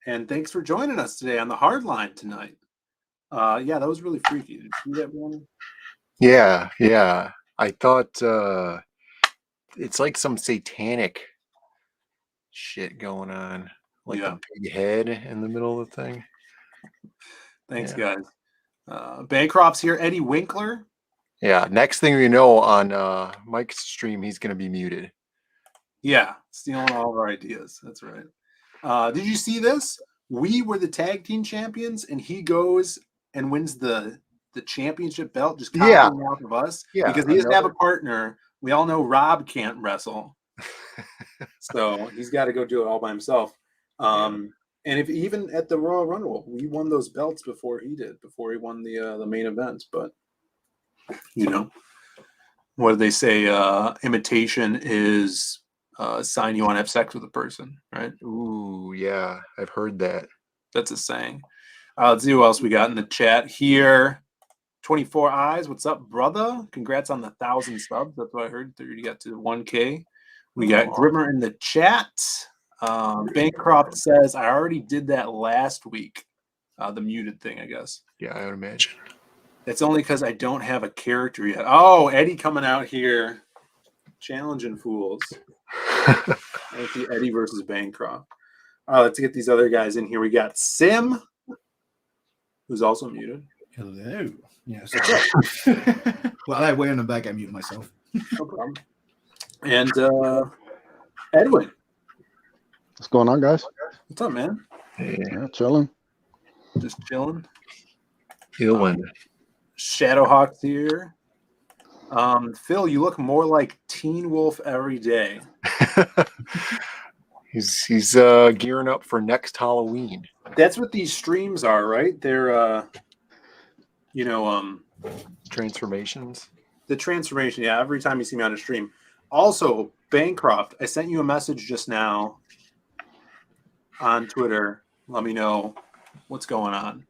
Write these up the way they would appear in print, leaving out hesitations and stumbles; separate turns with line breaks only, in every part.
And thanks for joining us today on the Hardline tonight. Yeah, that was really freaky. Did you see that one?
Yeah. I thought it's like some satanic shit going on, like the big head in the middle of the thing.
Thanks, guys. Bancroft's here. Eddie Winkler.
Yeah. Next thing we know on Mike's stream, he's going to be muted.
Yeah, stealing all of our ideas. That's right. Did you see this? We were the tag team champions, and he goes and wins the championship belt, just copying off of us.
Yeah,
because he doesn't have a partner. We all know Rob can't wrestle, so he's got to go do it all by himself. And if even at the Royal Rumble, we won those belts before he did, before he won the main event. But you know, what do they say? Imitation is a sign you want to have sex with a person, right?
Ooh, yeah, I've heard that.
That's a saying. Let's see who else we got in the chat here. 24 Eyes, what's up, brother? Congrats on the 1,000 subs. That's what I heard. You got to 1K. We got Grimmer in the chat. Bancroft says, I already did that last week. The muted thing, I guess.
Yeah, I would imagine.
It's only because I don't have a character yet. Oh, Eddie coming out here. Challenging fools. Let's see Eddie versus Bancroft. Let's get these other guys in here. We got Sim, who's also muted.
Hello. Yes. Well, I way in the back. I mute myself.
No problem. And Edwin.
What's going on, guys?
What's up, man?
Yeah, chilling.
Just chilling.
Chilling.
Shadowhawk's here. Phil, you look more like Teen Wolf every day.
He's gearing up for next Halloween.
That's what these streams are, right? They're
transformations.
The transformation, yeah. Every time you see me on a stream. Also, Bancroft, I sent you a message just now on Twitter. Let me know what's going on.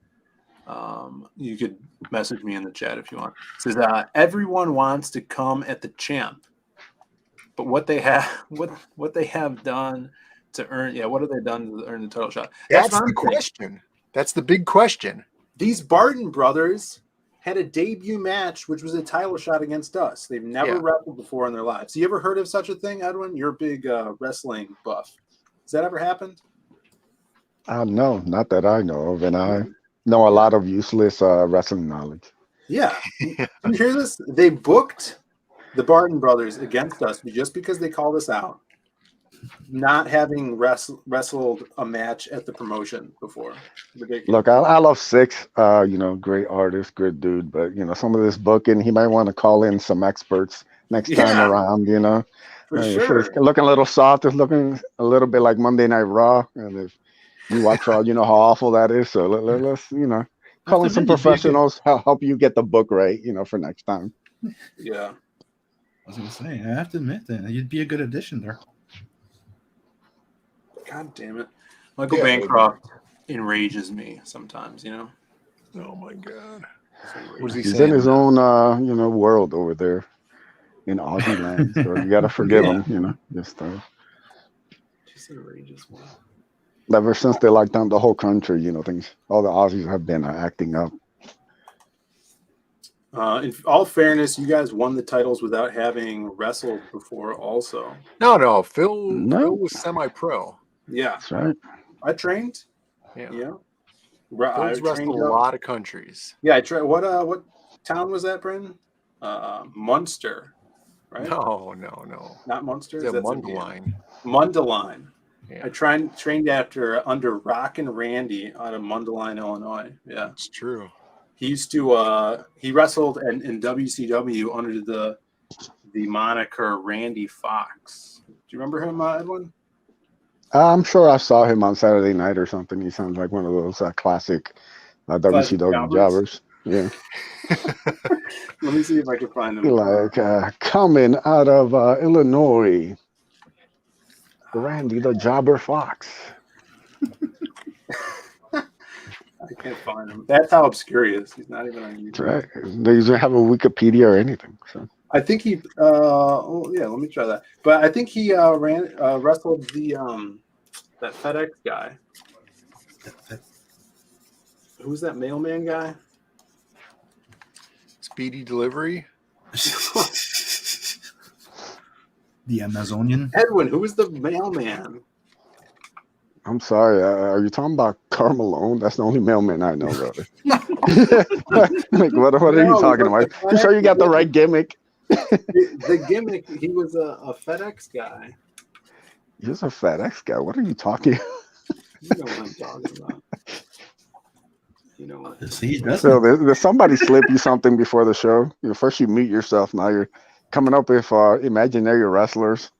You could message me in the chat if you want. It says everyone wants to come at the champ, but what they have done to earn, what have they done to earn the title shot?
That's the question. That's the big question.
These Barton brothers had a debut match, which was a title shot against us. They've never wrestled before in their lives. You ever heard of such a thing, Edwin? You're a big wrestling buff. Has that ever happened?
No, not that I know of, and I know a lot of useless wrestling knowledge.
Yeah. You hear this? They booked the Barton brothers against us just because they called us out, not having wrestled a match at the promotion before. Ridiculous.
Look, I love Six, great artist, good dude, but some of this booking, he might want to call in some experts next time around,
For sure.
It's looking a little soft, it's looking a little bit like Monday Night Raw, and if you watch Raw, you know how awful that is, so let's call in some professionals, help you get the book right, for next time.
Yeah.
I was going to say, I have to admit that you'd be a good addition there.
God damn it. Michael Bancroft enrages me sometimes,
Oh my God.
He's in his own world over there in Aussie land. So you gotta forgive him, Just
enrages me.
Ever since they locked down the whole country, things, all the Aussies have been acting up.
In all fairness, you guys won the titles without having wrestled before. Also,
No. Phil
No,
was semi-pro.
yeah,
that's right.
I trained.
Yeah.
Yeah, I
Phil's wrestled
trained
a
up.
lot of countries.
Yeah, I tried. What town was that, Brendan? Munster, right?
No.
Not Munster.
It's a
That's
Mundelein.
Mundelein.
Yeah,
I trained under Rockin' Randy out of Mundelein, Illinois. Yeah,
it's true.
he used to he wrestled in WCW under the moniker Randy Fox. Do you remember him, Edwin?
I'm sure I saw him on Saturday night or something. He sounds like one of those classic WCW jobbers. Yeah.
Let me see if I can find him.
Like coming out of Illinois, Randy the Jobber Fox.
I can't find him. That's how obscure he is. He's not even on YouTube.
That's right. They usually have a Wikipedia or anything. So.
I think he. Oh yeah, let me try that. But I think he wrestled the that FedEx guy. Who's that mailman guy?
Speedy delivery.
The Amazonian.
Edwin, who is the mailman?
I'm sorry. Are you talking about Karl Malone? That's the only mailman I know, brother. Like, what are you talking about? You sure you got the right gimmick?
The gimmick, he was a FedEx guy.
He's a FedEx guy. What are you talking?
You know what I'm talking about. You know what?
See, that's
So there's somebody slip you something before the show. First you meet yourself. Now you're coming up with imaginary wrestlers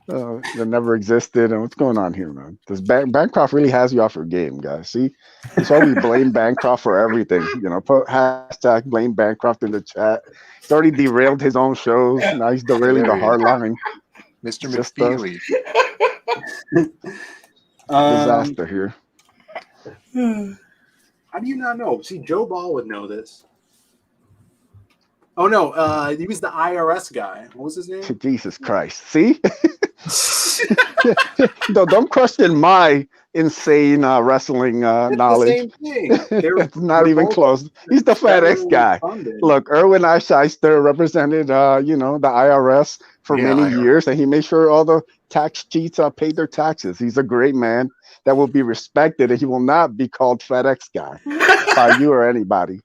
that never existed. And what's going on here, man? Does Bancroft really has you off your game, guys? See, that's why we blame Bancroft for everything. Put hashtag blame Bancroft in the chat. He's already derailed his own shows. Now he's derailing the Hardline.
Mr.
Just
McFeely.
Disaster here.
How do you not know? See, Joe Ball would know this. Oh no, he was the IRS guy. What was his name?
Jesus Christ. See? No, don't question my insane wrestling knowledge.
Same thing.
It's not even close. He's the FedEx guy.
Funded.
Look, Erwin Eicheister represented, the IRS for many years, and he made sure all the tax cheats paid their taxes. He's a great man that will be respected, and he will not be called FedEx guy by you or anybody.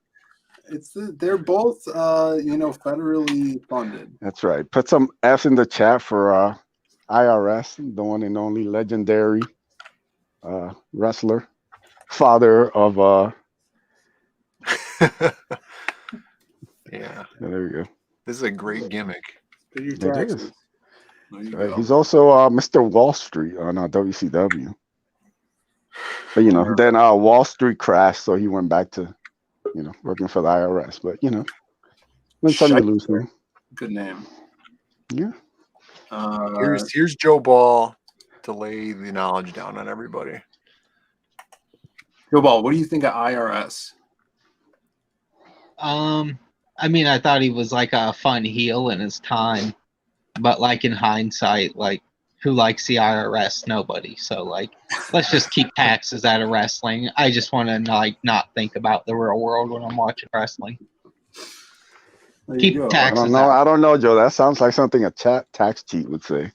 They're both, federally funded.
That's right. Put some F in the chat for IRS, the one and only legendary wrestler, father of.
Yeah.
There we go.
This is a great gimmick.
Pay your
It
taxes.
is.
There you
Right.
go.
He's also Mr. Wall Street on WCW. But then Wall Street crashed, so he went back to, working for the IRS. But win some, you lose some.
Good name.
Yeah.
Here's Joe Ball to lay the knowledge down on everybody.
Joe Ball, what do you think of IRS?
I mean, I thought he was like a fun heel in his time, but like in hindsight, like who likes the IRS? Nobody. So like, let's just keep taxes out of wrestling. I just want to not think about the real world when I'm watching wrestling.
There you
Keep
go.
taxes
I don't know, Joe. That sounds like something a tax cheat would say.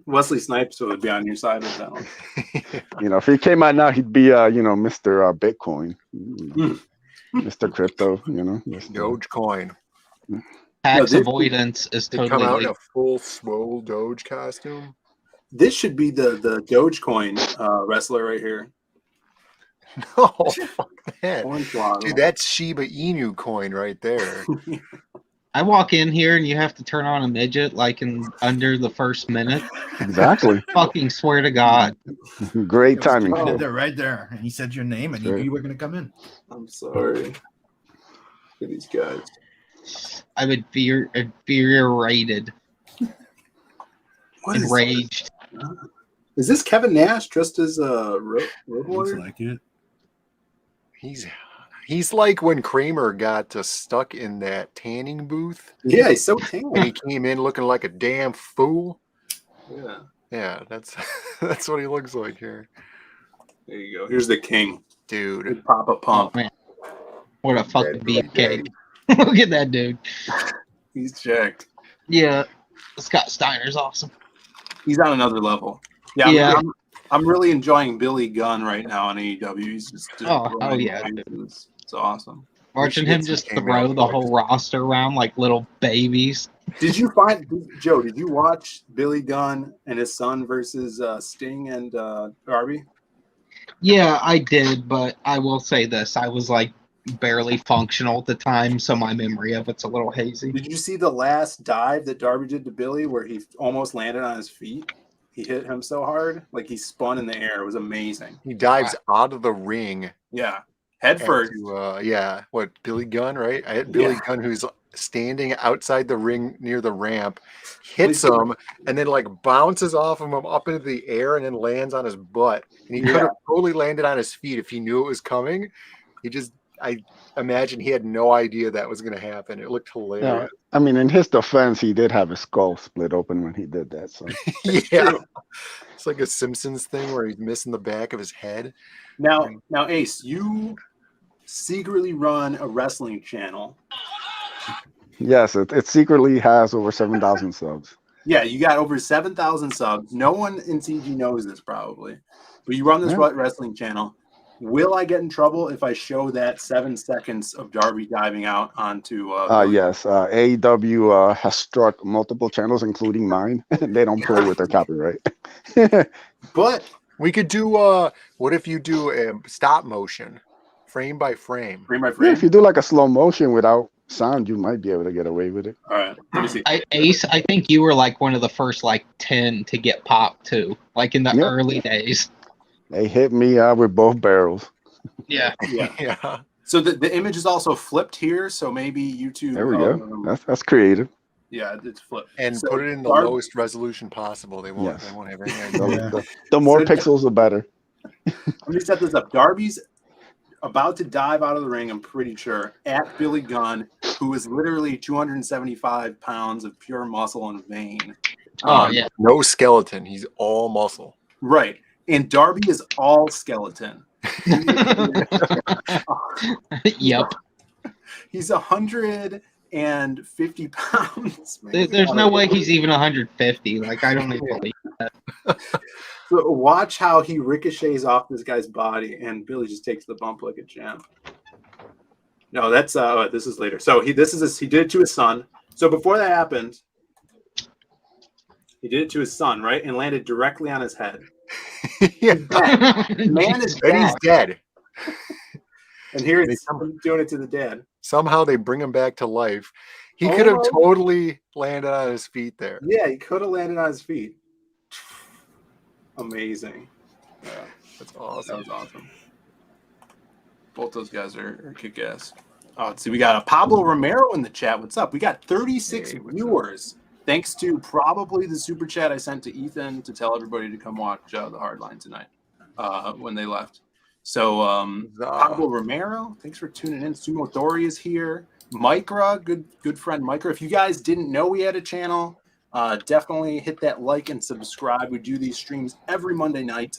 Wesley Snipes would be on your side with that one.
If he came out now, he'd be, Mr. Bitcoin, Mr. Crypto,
Dogecoin.
Tax
No,
avoidance is
They come
totally
out in
legal.
a full swole Doge costume.
This should be the Dogecoin wrestler right here.
No, fuck that.
Hornswoggle.
Dude, that's Shiba Inu coin right there.
I walk in here and you have to turn on a midget like in under the first minute.
Exactly.
Fucking swear to God.
Great timing.
You did that right there, and he said your name, and you knew you were going to come in.
I'm sorry. Look at these guys.
I'm infuriated,
What is
enraged.
Is this Kevin Nash dressed as a road
Looks
warrior?
like it.
He's like when Kramer got stuck in that tanning booth
Yeah, he's so
and
tan.
he came in looking like a damn fool.
Yeah.
Yeah, that's that's what he looks like here,
There you go. Here's the king.
dude.
Big Papa
Oh
Pump.
man, what a fucking
Billy
beefcake!
Daddy.
Look at that dude.
He's jacked.
Yeah, Scott Steiner's awesome.
He's on another level. Yeah,
Yeah.
I'm really enjoying Billy Gunn right now on AEW. He's just
Oh,
blowing
hell yeah,
away. It's awesome.
Watching
should get
him
some
just
cameo
throw the
voice.
whole roster around like little babies.
Did you find Joe? Did you watch Billy Gunn and his son versus Sting and Darby?
Yeah, I did, but I will say this: I was like barely functional at the time, so my memory of it's a little hazy.
Did you see the last dive that Darby did to Billy, where he almost landed on his feet? He hit him so hard, like he spun in the air. It was amazing.
He dives out of the ring.
Yeah, head first.
Yeah, what, Billy Gunn, right? I hit Billy Gunn, who's standing outside the ring near the ramp, hits him, and then like bounces off of him up into the air and then lands on his butt. And he could have totally landed on his feet if he knew it was coming. I imagine he had no idea that was going to happen. It looked hilarious.
I mean, in his defense, he did have his skull split open when he did that. So
Yeah, it's like a Simpsons thing where he's missing the back of his head.
Now, Ace, you secretly run a wrestling channel.
yes, it secretly has over 7,000 subs.
Yeah, you got over 7,000 subs. No one in CG knows this probably, but you run this wrestling channel. Will I get in trouble if I show that 7 seconds of Darby diving out onto?
Yes, AEW has struck multiple channels, including mine. They don't play with their copyright.
But
we could do. What if you do a stop motion, frame by frame?
Frame by
Yeah,
frame.
if you do like a slow motion without sound, you might be able to get away with it.
All right, let me see.
Ace, I think you were like one of the first like 10 to get popped too, like in the early days.
They hit me with both barrels.
Yeah.
Yeah.
So the image is also flipped here. So maybe YouTube.
There we go. That's creative.
Yeah, it's flipped.
And
So
put it in the
Darby-
lowest resolution possible. They won't.
Yes.
They won't have any idea.
The more
So-
pixels, the better.
Let me set this up. Darby's about to dive out of the ring, I'm pretty sure, at Billy Gunn, who is literally 275 pounds of pure muscle and vein.
Oh yeah.
No skeleton. He's all muscle.
Right. And Darby is all skeleton.
Yep.
He's 150 pounds.
There's no way he's even 150. Like I don't even believe that.
So watch how he ricochets off this guy's body, and Billy just takes the bump like a champ. No, that's this is later. So he did it to his son. So before that happened, he did it to his son, right, and landed directly on his head.
Yeah.
Man is
And he's
dead.
dead.
And here he's doing it to the dad.
Somehow they bring him back to life. He could have totally landed on his feet there.
Yeah, he could have landed on his feet. Amazing. Yeah,
That's awesome.
that was awesome. Both those guys are kick ass. Oh, let's see. We got a Pablo Romero in the chat. What's up? We got 36 viewers. Thanks to probably the super chat I sent to Ethan to tell everybody to come watch the Hardline tonight when they left. So Pablo Romero, thanks for tuning in. Sumo Thori is here. Micra, good friend Micra. If you guys didn't know we had a channel, definitely hit that like and subscribe. We do these streams every Monday night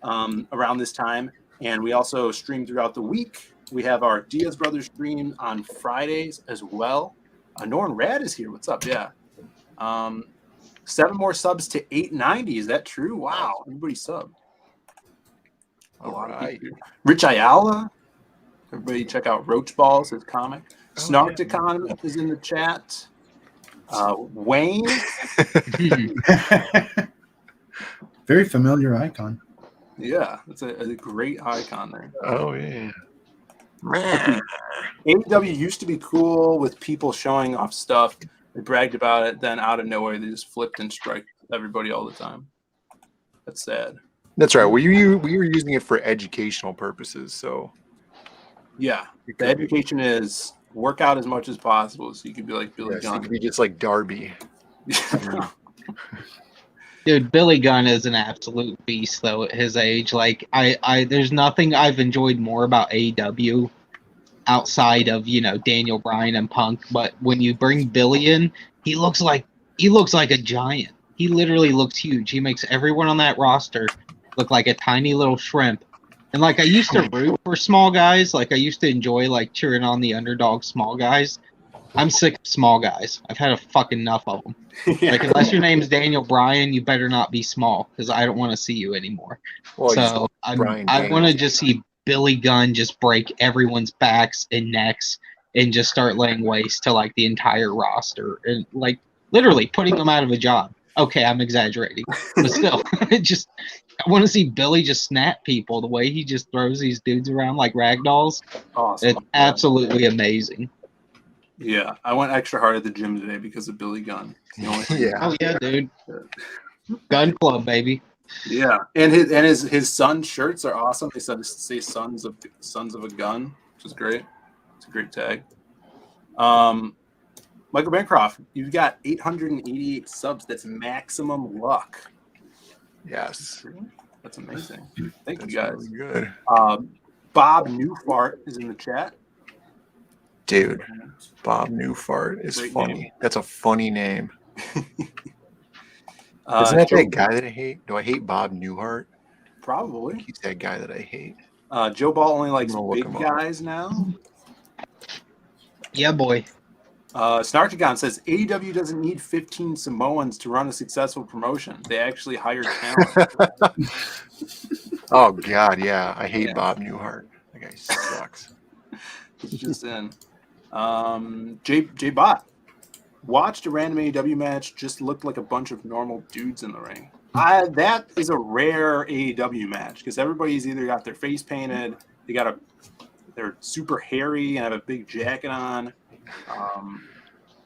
around this time, and we also stream throughout the week. We have our Diaz Brothers stream on Fridays as well. Norn Rad is here. What's up? Yeah. 7 more subs to 890. Is that true? Wow. Everybody subbed. A lot of people. Rich Ayala. Everybody check out Roach Balls, his comic. Snarkticon is in the chat. Wayne.
Very familiar icon.
Yeah, that's a great icon there.
Oh, yeah.
AEW used to be cool with people showing off stuff. They bragged about it, then out of nowhere, they just flipped and striked everybody all the time. That's sad.
That's right. We were using it for educational purposes, so
yeah. The education is work out as much as possible, so you could be like Billy
so you
Gunn.
could be just like Darby.
Dude, Billy Gunn is an absolute beast though at his age. Like I there's nothing I've enjoyed more about AEW outside of, Daniel Bryan and Punk, but when you bring Billy in, he looks like a giant. He literally looks huge. He makes everyone on that roster look like a tiny little shrimp. And like I used to root for small guys. Like I used to enjoy like cheering on the underdog small guys. I'm sick of small guys. I've had a fucking enough of them. Like unless your name's Daniel Bryan, you better not be small because I don't want to see you anymore.
Well,
So I want to just see Billy Gunn just break everyone's backs and necks and just start laying waste to like the entire roster and like literally putting them out of a job. Okay, I'm exaggerating, but still, I want to see Billy just snap people the way he just throws these dudes around like rag dolls.
Awesome.
It's absolutely amazing.
Yeah, I went extra hard at the gym today because of Billy Gunn.
Yeah.
Oh yeah, dude. Gun Club, baby.
Yeah, and his son's shirts are awesome. They say sons of a gun, which is great. It's a great tag. Michael Bancroft, you've got 888 subs. That's maximum luck.
Yes.
That's amazing. Thank
That's
you guys.
really good.
Bob Newfart is in the chat.
Dude, Bob Newfart is
Great
funny.
name.
That's a funny name. Isn't
Joe,
that guy that I hate? Do I hate Bob Newhart?
probably.
He's that guy that I hate.
Joe Ball only likes
I'm gonna look
big
him up.
guys now.
Yeah, boy.
Snarkagon says AEW doesn't need 15 Samoans to run a successful promotion. They actually hire talent.
Oh God, yeah. I hate
Yeah.
Bob Newhart. That guy sucks.
It's just in. J Bot watched a random AEW match. Just looked like a bunch of normal dudes in the ring. That is a rare AEW match because everybody's either got their face painted, they're super hairy and have a big jacket on.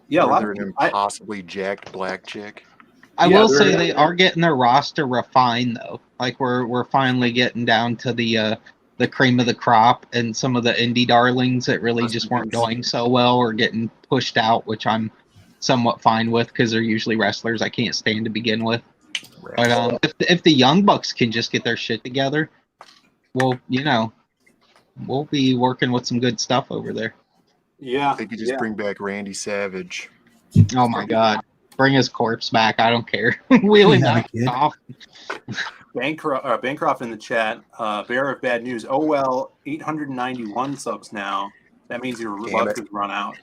Yeah, a
Or
lot
they're
of
an
people,
impossibly jacked black chick.
I
Yeah,
will
they're-
say they are getting their roster refined though. Like we're finally getting down to the cream of the crop, and some of the indie darlings that really just weren't doing so well are getting pushed out, which I'm somewhat fine with because they're usually wrestlers I can't stand to begin with. But if the Young Bucks can just get their shit together, well, we'll be working with some good stuff over there.
yeah,
They could just bring back Randy Savage.
Oh my God. Bring his corpse back. I don't care. Wheeling
Not a
that
kid.
off.
Bancroft in the chat. Bearer of bad news. Oh well, 891 subs now. That means your
Damn
luck
it.
has run out.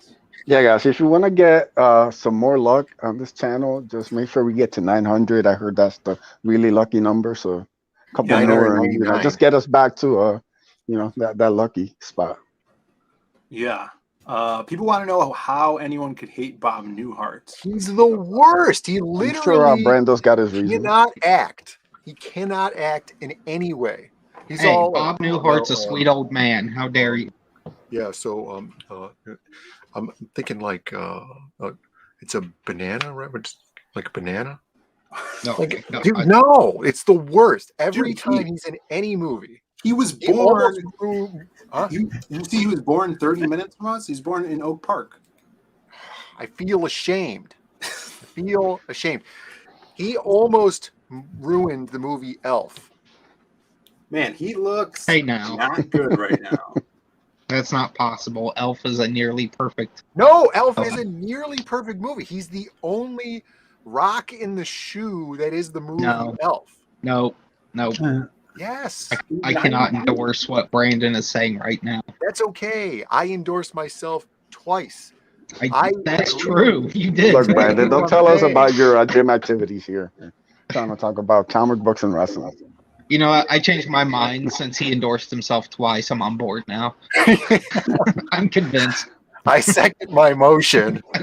Yeah, guys, if you want to get some more luck on this channel, just make sure we get to 900. I heard that's the really lucky number. So a couple more, and,
999.
just get us back to that lucky spot.
Yeah. People want to know how anyone could hate Bob Newhart.
He's the worst. He
I'm sure
literally
Brando's got his reason.
cannot act. He cannot act in any way. He's
Hey,
all
Bob Newhart's a sweet old man. How dare you?
Yeah, so I'm thinking like it's a banana, right? It's like a banana.
No,
Like,
no,
dude, no, it's the worst. Every
Dude,
time he's in any movie,
He was
he almost
born.
huh?
You see, he was born 30 minutes from us. He's born in Oak Park.
I feel ashamed. He almost ruined the movie Elf.
Man, he looks
Hey, now.
not good right now.
That's not possible. Elf is a nearly perfect.
No, Elf
Oh.
is a nearly perfect movie. He's the only rock in the shoe that is the movie
No.
Elf.
No.
Yes,
I cannot endorse what Brandon is saying right now.
that's okay. I endorse myself twice.
That's true. You did.
Look, Brandon, don't tell us
Hey.
about your gym activities here. We're trying to talk about comic books and wrestling.
You know, I changed my mind since he endorsed himself twice. I'm on board now. I'm convinced.
I second my motion. I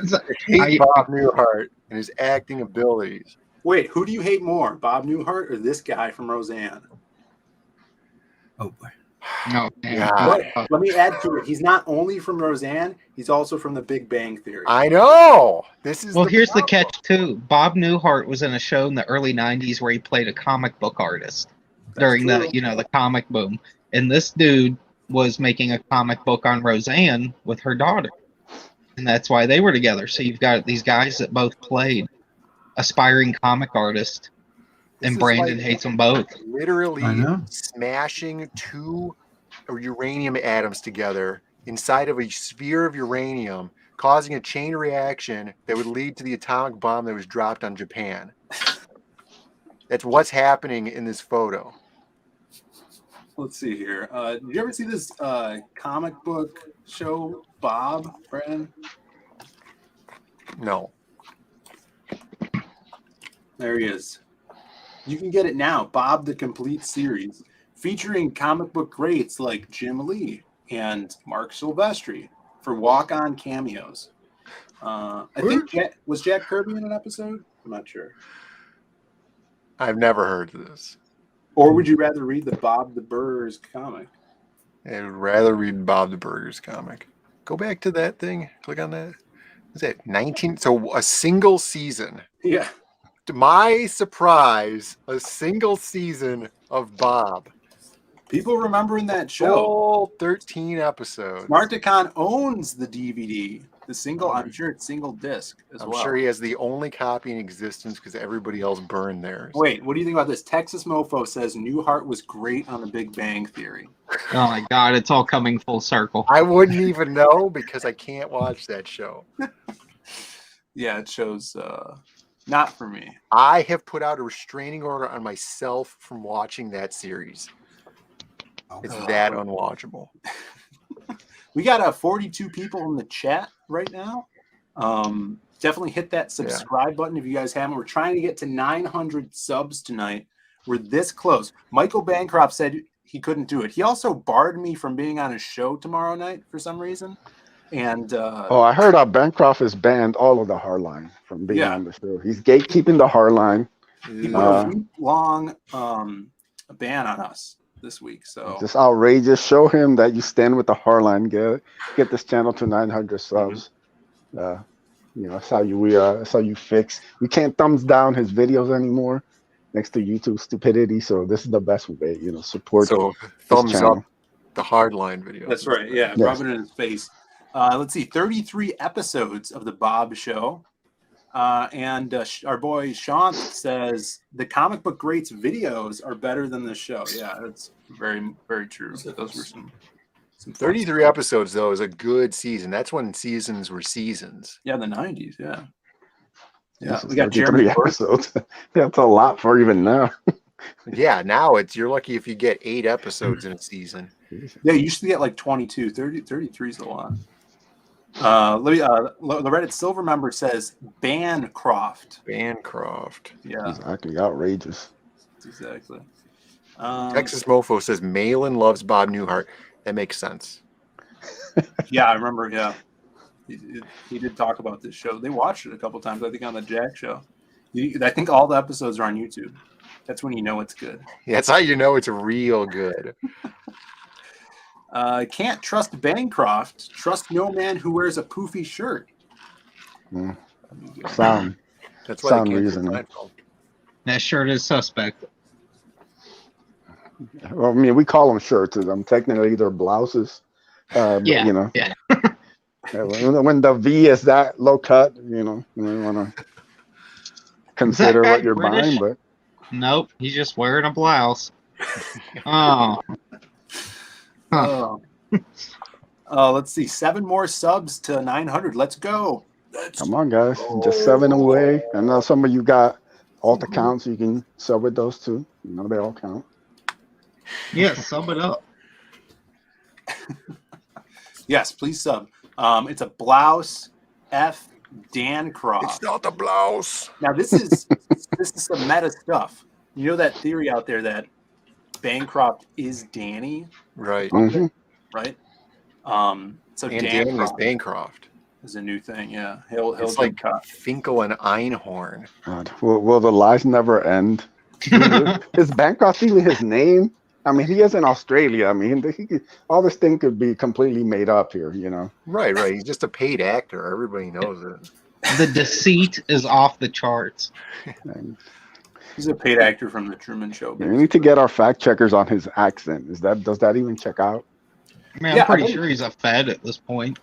hate
I-
Bob Newhart and his acting abilities.
Wait, who do you hate more, Bob Newhart or this guy from Roseanne?
Oh boy.
No, man.
God.
But let me add to it. He's not only from Roseanne, he's also from The Big Bang Theory.
I know. This is
Well, here's the
problem.
catch too. Bob Newhart was in a show in the early '90s where he played a comic book artist during
true.
the comic boom, and this dude was making a comic book on Roseanne with her daughter, and that's why they were together. So you've got these guys that both played aspiring comic artists,
This
and
is
Brandon
like
hates them both.
literally
I know.
smashing two uranium atoms together inside of a sphere of uranium, causing a chain reaction that would lead to the atomic bomb that was dropped on Japan. That's what's happening in this photo.
Let's see here. Did you ever see this comic book show, Bob, Brandon?
No.
There he is. You can get it now, Bob the Complete Series, featuring comic book greats like Jim Lee and Mark Silvestri for walk-on cameos. I think was Jack Kirby in an episode? I'm not sure.
I've never heard of this.
Or would you rather read the Bob the Burgers comic?
I would rather read Bob the Burgers comic. Go back to that thing. Click on that. Is it 19? So a single season.
Yeah.
To my surprise, a single season of Bob.
People remembering that show.
All 13 episodes.
Marticon owns the DVD. The single, I'm sure it's single disc as
I'm
well.
sure he has the only copy in existence because everybody else burned theirs.
Wait, what do you think about this? Texas Mofo says Newhart was great on The Big Bang Theory.
Oh my God, it's all coming full circle.
I wouldn't even know because I can't watch that show.
Yeah, it shows not for me.
I have put out a restraining order on myself from watching that series. It's that unwatchable.
We got 42 people in the chat right now. Definitely hit that subscribe button if you guys haven't. We're trying to get to 900 subs tonight. We're this close. Michael Bancroft said he couldn't do it. He also barred me from being on his show tomorrow night for some reason. And
I heard Bancroft has banned all of the Hardline from being on the show. He's gatekeeping the Hardline.
he put a week-long ban on us this week. So
just outrageous. Show him that you stand with the Hardline. Get this channel to 900 subs. That's how you fix. We can't thumbs down his videos anymore next to YouTube stupidity. So this is the best way. Support.
So thumbs up the Hardline video.
That's right. Yeah, rub it in his face. Let's see, 33 episodes of the Bob Show. And our boy Sean says the comic book greats videos are better than the show. Yeah, that's very, very true. Those were some
33 episodes, though, is a good season. That's when seasons were seasons.
Yeah, the 90s. Yeah.
Yeah,
we got Jeremy
episodes. That's a lot for even now.
Yeah, now you're lucky if you get 8 episodes in a season.
Yeah, you used to get like 22. 33 is a lot. Loretta Silver member says Bancroft. Yeah,
exactly. Outrageous.
Exactly.
Texas Mofo says Malin loves Bob Newhart. That makes sense.
Yeah, I remember. Yeah, he did talk about this show. They watched it a couple times. I think on the Jack show. I think all the episodes are on YouTube. That's when you know it's good.
Yeah, that's how you know it's real good.
Can't trust Bancroft. Trust no man who wears a poofy shirt.
Sound.
That's why
sound reasoning.
That shirt is suspect.
Well, I mean, we call them shirts. Technically, they're blouses.
Yeah.
When the V is that low cut, you want to consider what you're buying. But
nope, he's just wearing a blouse. Oh.
Let's see. 7 more subs to 900. Let's go.
Come on, guys. Just 7 away. I know some of you got alt accounts. You can sub with those too. They all count.
Yeah, sub it up.
Yes, please sub. It's a blouse. F. Dancroft.
It's not a blouse.
Now this is some meta stuff. You know that theory out there that Bancroft is Danny,
right?
Mm-hmm.
Right. So
and Danny is Bancroft
is a new thing. Yeah, he'll
like Finkel and Einhorn.
God. Will the lies never end? Is Bancroft even his name? I mean, he is in Australia. I mean, all this thing could be completely made up here,
Right. He's just a paid actor. Everybody knows it.
The deceit is off the charts.
He's a paid actor from the Truman Show.
We need to get our fact checkers on his accent. Does that even check out?
Man, I'm pretty sure he's a Fed at this point.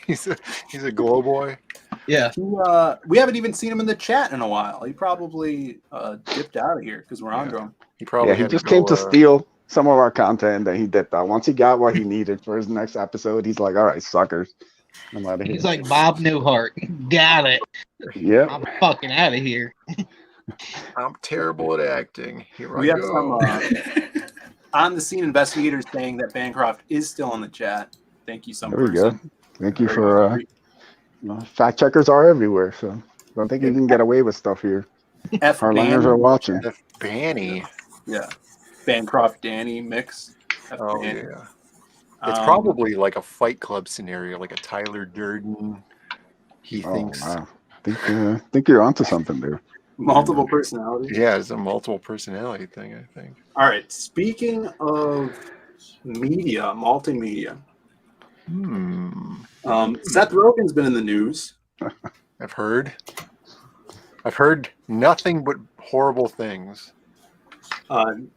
He's a glow boy.
Yeah.
We haven't even seen him in the chat in a while. He probably dipped out of here because we're on to him.
He just came to steal some of our content, and then he dipped out. Once he got what he needed for his next episode, he's like, all right, suckers. I'm out of here.
He's like Bob Newhart. Got it.
Yeah.
I'm fucking out of here.
I'm terrible at acting. Here
We
I
have
go.
some on the scene investigators saying that Bancroft is still in the chat. Thank you, some
There we go.
person.
Thank you
Very
for
good.
fact checkers are everywhere, so don't think you can get away with stuff here.
F.
Hardliners
Banny
are
in the
watching.
chat.
F. Banny.
Yeah. Bancroft Danny mix. F.
Oh
Banny.
yeah. It's
Um,
probably like a Fight Club scenario, like a Tyler Durden. He
Oh
thinks,
wow. Think you're onto something there.
multiple personalities.
yeah, it's a multiple personality thing, I think.
All right. Speaking of media, multimedia, Seth Rogen's been in the news.
I've heard nothing but horrible things.
I don't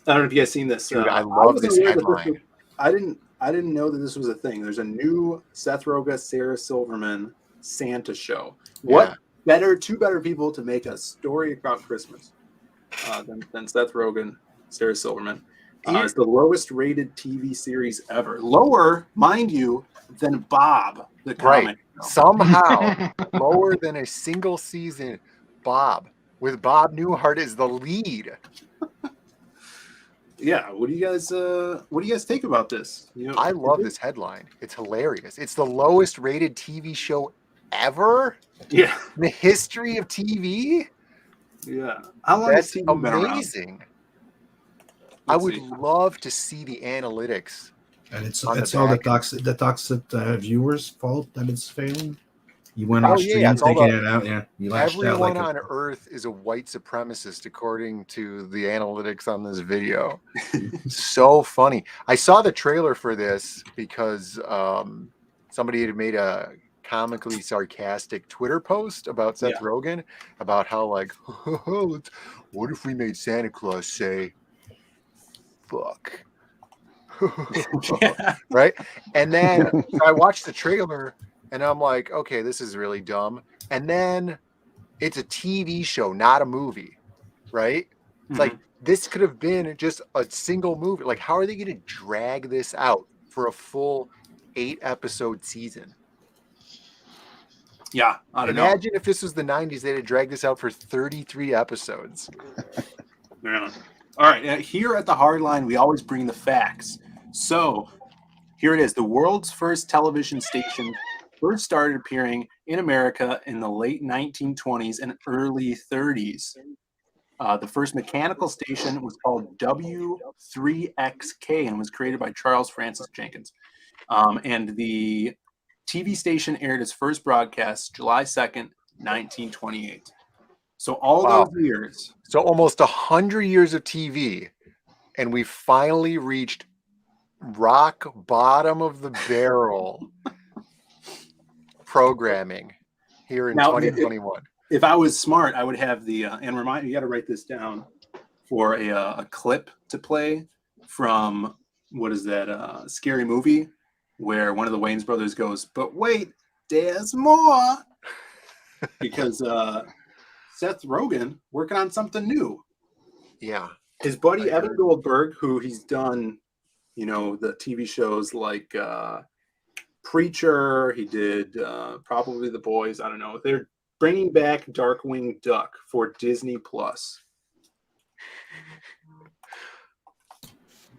know if you guys seen this.
Dude, I love
wasn't
this
aware that
headline.
I didn't know that this was a thing. There's a new Seth Rogen, Sarah Silverman Santa show. What two better people to make a story about Christmas than Seth Rogen, Sarah Silverman? It's the lowest rated TV series ever. Lower, mind you, than Bob the comic.
Somehow lower than a single season. Bob, with Bob Newhart as the lead.
Yeah, what do you guys think about this?
I love this headline. It's hilarious. It's the lowest rated TV show ever.
Yeah,
in the history of TV.
Yeah, how long has
That's
TV been around?
amazing. I would love to see the analytics.
And it's all the toxic viewers' fault that it's failing. You went
Oh,
on stream
yeah, it's all
taking
the-
it out. Yeah, you lashed out
Everyone
like
on Earth is a white supremacist, according to the analytics on this video. So funny. I saw the trailer for this because somebody had made a comically sarcastic Twitter post about Seth Rogen, about how, like, what if we made Santa Claus say, fuck? Right? And then so I watched the trailer and I'm like, okay, this is really dumb. And then it's a TV show, not a movie, right? It's like, this could have been just a single movie. Like, how are they going to drag this out for a full 8-episode season?
Yeah, I don't know.
Imagine if this was the 90s, they'd have dragged this out for 33 episodes.
Yeah. All right, here at the Hardline, we always bring the facts. So here it is. The world's first television station first started appearing in America in the late 1920s and early 30s. The first mechanical station was called W3XK and was created by Charles Francis Jenkins. And the TV station aired its first broadcast July 2nd, 1928. So all those years.
So almost 100 years of TV, and we finally reached rock bottom of the barrel programming here in 2021.
If I was smart, I would have the and remind you got to write this down for a clip to play from what is that Scary Movie where one of the Wayans brothers goes, but wait, there's more, because Seth Rogen working on something new.
Yeah,
his buddy Evan Goldberg, who he's done, the TV shows like Preacher. He did probably The Boys. I don't know. They're bringing back Darkwing Duck for Disney Plus.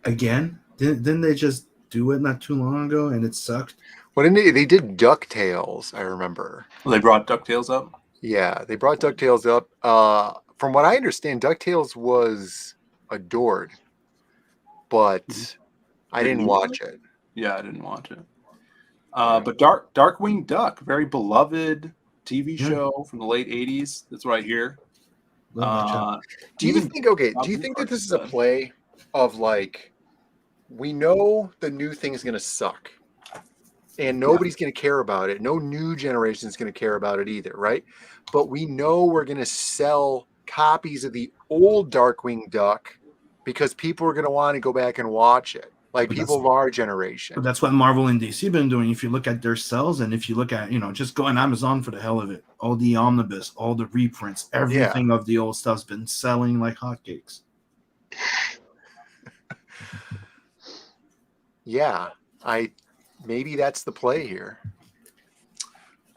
again. Didn't they just do it not too long ago and it sucked?
Well, they did DuckTales, I remember.
Well, they brought DuckTales up?
Yeah, they brought DuckTales up. From what I understand, DuckTales was adored, but I didn't watch it.
Yeah, I didn't watch it. But Darkwing Duck, very beloved TV show from the late 80s. That's what I hear.
Do you think that this is a play of, like, we know the new thing is going to suck and nobody's going to care about it. No new generation is going to care about it either, right? But we know we're going to sell copies of the old Darkwing Duck because people are going to want to go back and watch it. Like, people of our generation.
But that's what Marvel and DC been doing. If you look at their sales, and if you look at, just go on Amazon for the hell of it, all the omnibus, all the reprints, everything of the old stuff's been selling like hotcakes.
Yeah, maybe that's the play here.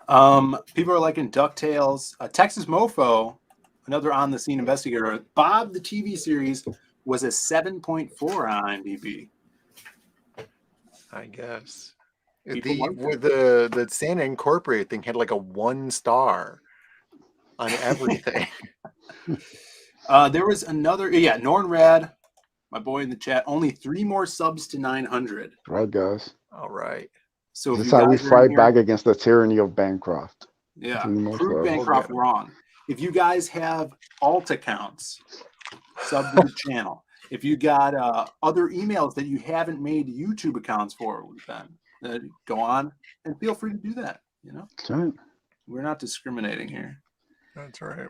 People are liking DuckTales. Texas Mofo, another on the scene investigator. Bob, the TV series, was a 7.4 on IMDb.
I guess.
People liked
With the Santa Incorporated thing had like a 1 star on everything.
There was another, Norn Rad, my boy in the chat. Only 3 more subs to 900.
Right, guys.
All right.
So
This
if
is
you
how we
guys are in
fight
here-
back against the tyranny of Bancroft.
Yeah,
3 more
prove
subs.
Bancroft
We'll get 'em.
wrong. If you guys have alt accounts, sub to the channel. If you got other emails that you haven't made YouTube accounts for, then go on and feel free to do that. You know,
That's right.
we're not discriminating here.
That's right.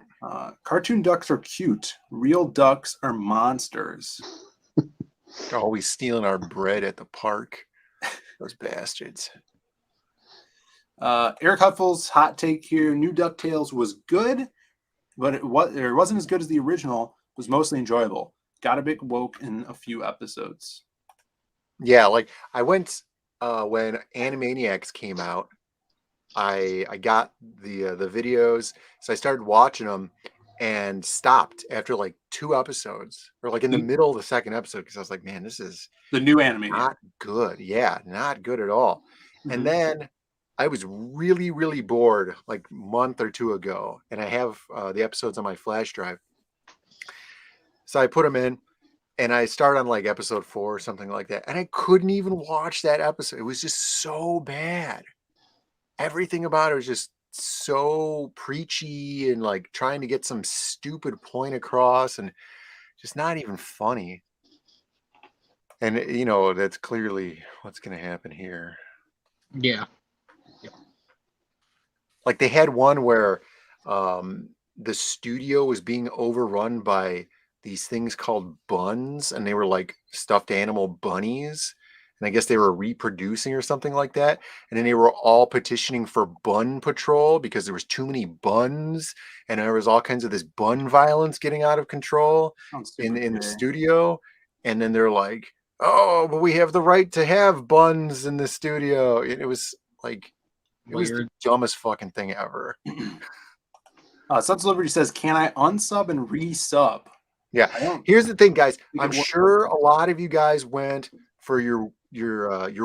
Cartoon ducks are cute. Real ducks are monsters.
Always stealing our bread at the park. Those bastards.
Eric Huffle's hot take here: New DuckTales was good, but it wasn't as good as the original. It was mostly enjoyable. Got a bit woke in a few episodes.
Yeah, like I went when Animaniacs came out. I got the videos, so I started watching them and stopped after like 2 episodes, or like in the middle of the 2nd episode, because I was like, man, this is
The new animated.
not good. Yeah, not good at all. And then I was really, really bored like a month or 2 ago, and I have the episodes on my flash drive. So I put them in, and I start on like episode 4 or something like that, and I couldn't even watch that episode. It was just so bad. Everything about it was just so preachy and like trying to get some stupid point across, and just not even funny. And you know, that's clearly what's going to happen here.
Yeah.
Like they had one where the studio was being overrun by these things called buns, and they were like stuffed animal bunnies, and I guess they were reproducing or something like that. And then they were all petitioning for bun patrol because there was too many buns, and there was all kinds of this bun violence getting out of control in the studio. And then they're like, oh, but we have the right to have buns in the studio. It was like, it was the dumbest fucking thing ever.
Sons of Liberty says, can I unsub and resub?
Yeah. Here's the thing, guys.
think
I'm
it works.
sure a lot of you guys went for your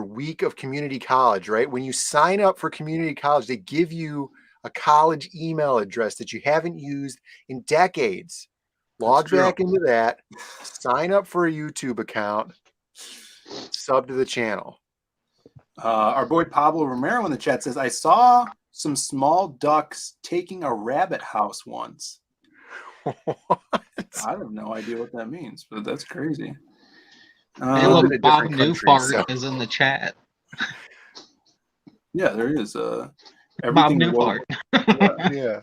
week of community college, right? When you sign up for community college, they give you a college email address that you haven't used in decades. Log back into that, sign up for a YouTube account, sub to the channel.
Our boy Pablo Romero in the chat says, I saw some small ducks taking a rabbit house once. I have no idea what that means, but that's crazy.
Hey, look, Bob Newfart is in the chat.
Yeah, there is.
Bob
Everything
Newfart.
Yeah.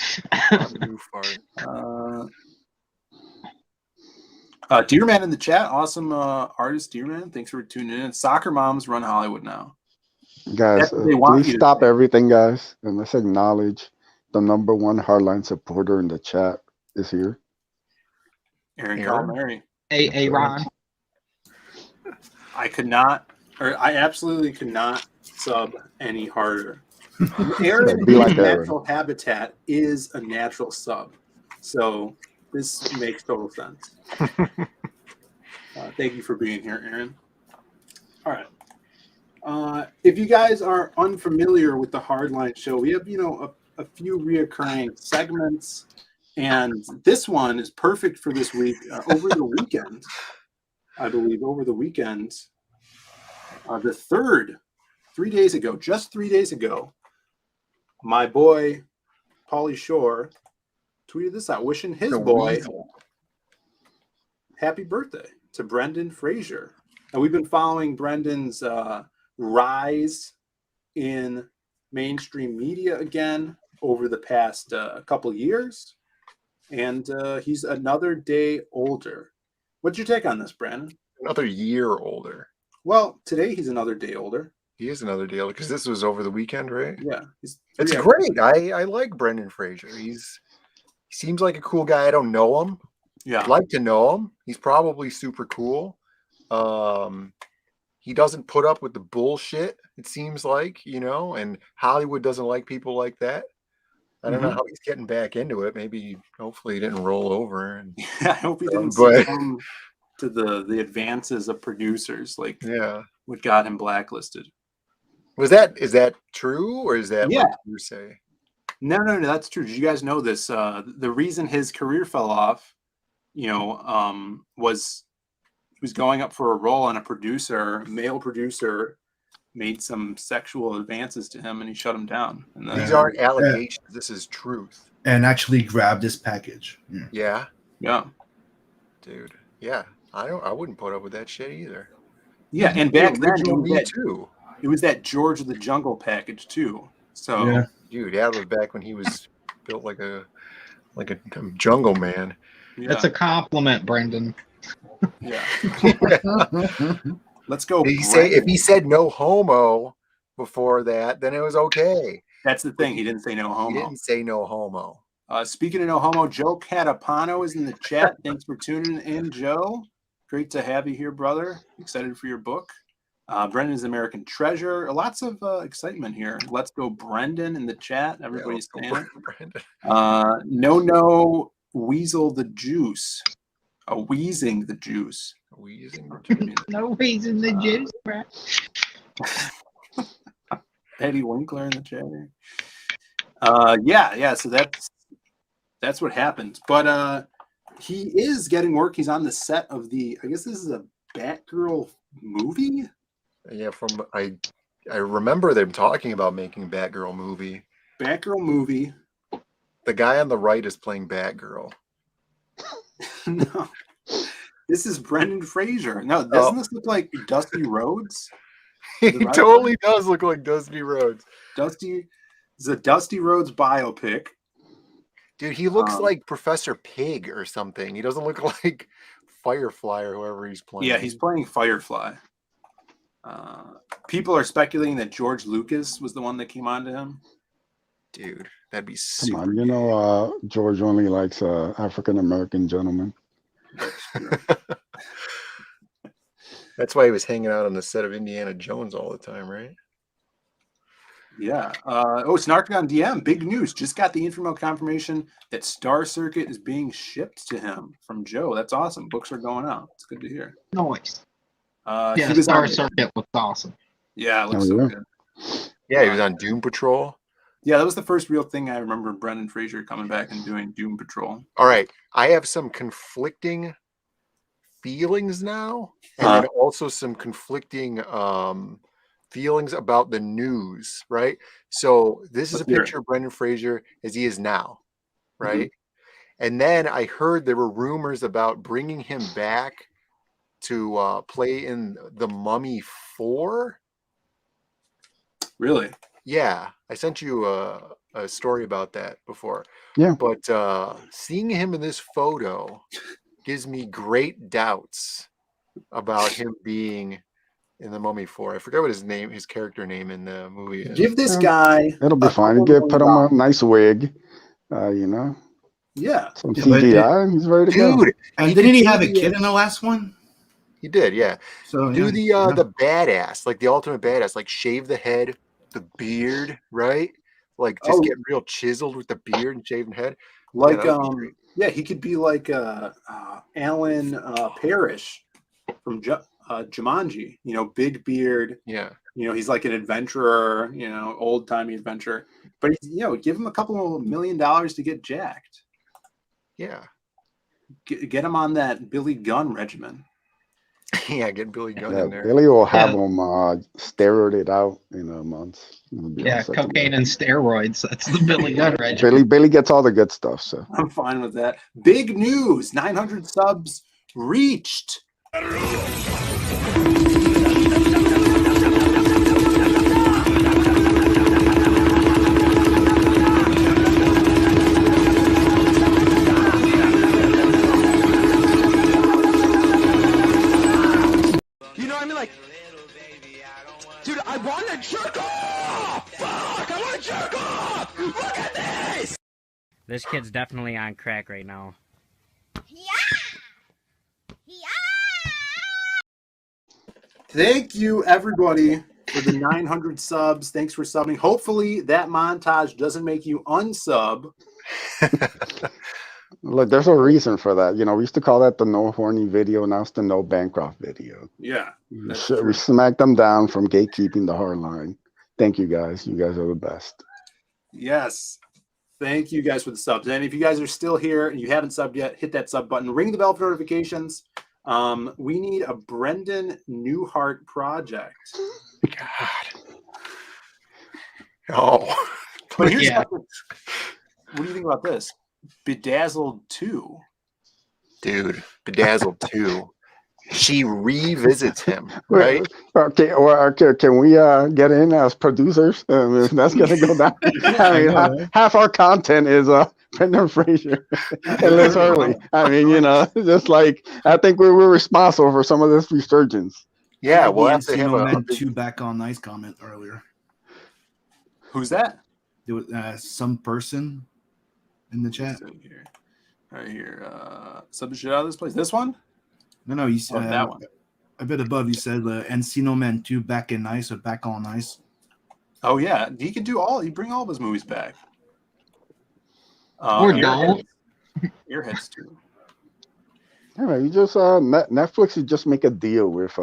Bob Newfart.
Deerman in the chat. Awesome artist, Deerman. Thanks for tuning in. Soccer moms run Hollywood now.
Guys,
They want
please
you to
stop
say.
everything, guys, and let's acknowledge the #1 hardline supporter in the chat is here.
Aaron Calamari.
Hey, Ron.
I absolutely could not sub any harder. Aaron,
Be like
his
Aaron.
natural habitat is a natural sub. So this makes total sense. Thank you for being here, Aaron. All right. If you guys are unfamiliar with the Hardline show, we have, a few reoccurring segments, and this one is perfect for this week. Over the weekend, I believe, the third, 3 days ago, just 3 days ago, my boy, Pauly Shore, tweeted this out, wishing his boy happy birthday to Brendan Fraser. And we've been following Brendan's rise in mainstream media again over the past couple years. And he's another day older. What's your take on this, Brandon?
Another year older.
Well, today he's another day older.
He is another day older because this was over the weekend, right?
Yeah.
It's great. I like Brendan Fraser. He seems like a cool guy. I don't know him.
Yeah.
I'd like to know him. He's probably super cool. He doesn't put up with the bullshit, it seems like, and Hollywood doesn't like people like that. I don't know how he's getting back into it. Maybe, hopefully, he didn't roll over. And,
I hope he didn't
but
succumb to the advances of producers, like
yeah,
what got him blacklisted.
is that true, or is that
Yeah.
like you say?
No, that's true. Did you guys know this? The reason his career fell off, was he was going up for a role, and a male producer, made some sexual advances to him, and he shut him down. And then,
These aren't allegations. This is truth.
And actually grabbed his package.
Yeah,
yeah,
dude. Yeah, I wouldn't put up with that shit either.
yeah. And back then,
too.
It was that George of the Jungle package too. So,
Yeah.
Dude, that was back when he was built like a jungle man.
yeah.
That's a compliment, Brendan.
Yeah. Let's go.
If he said no homo before that, then it was okay.
That's the thing. He didn't say no homo.
He didn't say no homo.
Speaking of no homo, Joe Catapano is in the chat. Thanks for tuning in, Joe. Great to have you here, brother. Excited for your book. Brendan's American Treasure. Lots of excitement here. Let's go, Brendan, in the chat. Everybody's saying it. No, Weasel the Juice. Wheezing the Juice.
Wheezing the juice.
No wheezing the juice, bro.
Eddie Winkler in the chat. Yeah. So that's what happens. But he is getting work. He's on the set of I guess this is a Batgirl movie.
Yeah, I remember them talking about making Batgirl movie.
Batgirl movie.
The guy on the right is playing Batgirl.
No. This is Brendan Fraser. No, doesn't this look like Dusty Rhodes?
He totally does look like Dusty Rhodes.
It's a Dusty Rhodes biopic.
Dude, he looks like Professor Pig or something. He doesn't look like Firefly or whoever he's playing.
Yeah, he's playing Firefly. People are speculating that George Lucas was the one that came on to him.
Dude, that'd be super.
Come on, George only likes African American gentlemen.
That's why he was hanging out on the set of Indiana Jones all the time, right?
Yeah. Snarkagon DM, big news. Just got the info confirmation that Star Circuit is being shipped to him from Joe. That's awesome. Books are going out. It's good to hear.
Nice.
He was
Star Circuit looks awesome.
Yeah, it looks so good.
Yeah, he was on Doom Patrol.
Yeah, that was the first real thing I remember Brendan Fraser coming back and doing Doom Patrol.
All right. I have some conflicting feelings now, and then also some conflicting feelings about the news, right? So this is a picture of Brendan Fraser as he is now, right? Mm-hmm. And then I heard there were rumors about bringing him back to play in The Mummy 4.
Really?
Yeah, I sent you a story about that before.
Yeah.
But seeing him in this photo gives me great doubts about him being in The Mummy 4. I forget what his character name in the movie is.
Give this guy.
It'll be fine. Put him a nice wig,
Yeah.
Some CGI, and he's ready to go.
And didn't he have a kid in the last one?
He did, yeah.
So
do the badass, like the ultimate badass, like shave the head, the beard, right? Like just get real chiseled with the beard and shaving head.
Like he could be like Alan Parrish from Jumanji. Big beard.
Yeah.
He's like an adventurer. Old timey adventurer. But give him a couple of $1 million to get jacked.
Yeah.
Get him on that Billy Gunn regimen.
Yeah, get Billy Gunn in there.
Billy will have him steroided out in a month.
Yeah, cocaine and steroids. That's the Billy Gunn regimen.
Billy gets all the good stuff, so
I'm fine with that. Big news: 900 subs reached.
Dude, I want to jerk off! Fuck! I want to jerk off! Look at this!
This kid's definitely on crack right now.
Thank you, everybody, for the 900 subs. Thanks for subbing. Hopefully that montage doesn't make you unsub.
Look, there's a reason for that. You know, we used to call that the no horny video. Now it's the no Bancroft video.
Yeah, that's
We
true.
smacked them down from gatekeeping the hard line. Thank you guys. You guys are the best.
Yes. Thank you guys for the subs. And if you guys are still here and you haven't subbed yet, hit that sub button. Ring the bell for notifications. We need a Brendan Newhart project.
God. Oh.
But here's
Yeah.
what do you think about this? Bedazzled 2.
Dude, Bedazzled 2. She revisits him, right?
Okay, can we get in as producers? That's gonna go down. I mean, half our content is Brendan Fraser and Liz Hurley. I mean, you know, just like I think we're responsible for some of this resurgence.
Yeah,
The
we'll have to have
Encino
a
Man
big
2 back on nice comment earlier.
Who's that?
There was some person in the chat.
Here. Right here. Sub the shit out of this place. This one?
No, you
Oh,
said
that one.
a bit above. You said Encino Man 2 back in nice or back on nice.
Oh yeah, he can do all. He bring all of his movies back.
Or don't.
Airheads too.
All right, you just Netflix should just make a deal with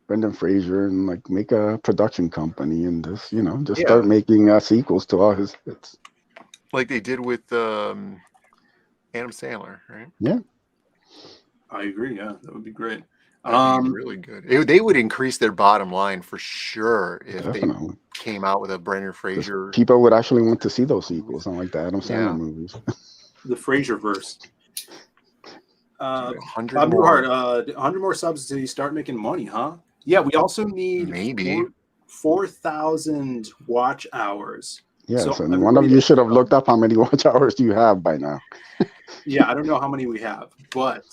Brendan Fraser and like make a production company and just start making sequels to all his hits.
like they did with Adam Sandler, right?
Yeah.
I agree. Yeah, that would be great.
That'd be really good. They would increase their bottom line for sure if
Definitely.
they came out with a Brendan Fraser.
People would actually want to see those sequels, not like the Adam Sandler
Yeah.
movies.
The Fraser verse.
100
Bob
more.
Newhart, 100 more subs to start making money, huh? Yeah, we also need
Maybe.
4,000 watch hours.
Yes,
So
and one of
everybody
you
that-
should have looked up how many watch hours you have by now.
Yeah, I don't know how many we have, but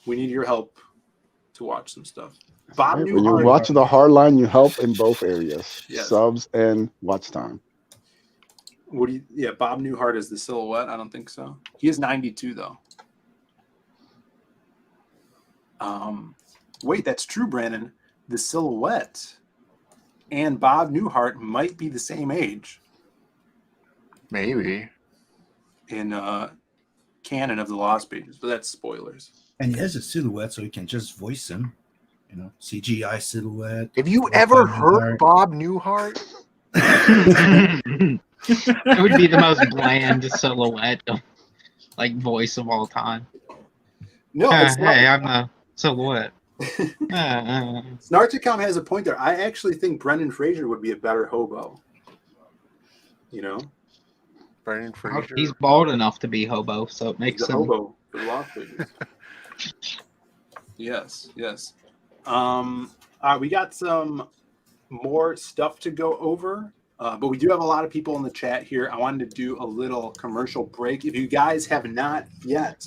we need your help to watch some stuff. Bob
Right? When you
Newhart.
watch the hard line, you help in both areas,
Yes.
subs and watch time.
What do you? Yeah, Bob Newhart is the silhouette. I don't think so. He is 92 though. Wait, that's true, Brandon. The silhouette and Bob Newhart might be the same age
Maybe.
in canon of the Lost Pages, but that's spoilers.
And he has a silhouette, so he can just voice him. You know, CGI silhouette.
Have you
Bob
ever
Newhart.
heard Bob Newhart?
It would be the most bland silhouette, like voice of all time.
No, it's not.
Hey, I'm the silhouette.
Snarticom has a point there. I actually think Brendan Fraser would be a better hobo. You know,
Brendan Fraser.
He's bald enough to be hobo, so it makes
he's a
him.
hobo for the Lost Pages. Yes, yes. We got some more stuff to go over, but we do have a lot of people in the chat here. I wanted to do a little commercial break. If you guys have not yet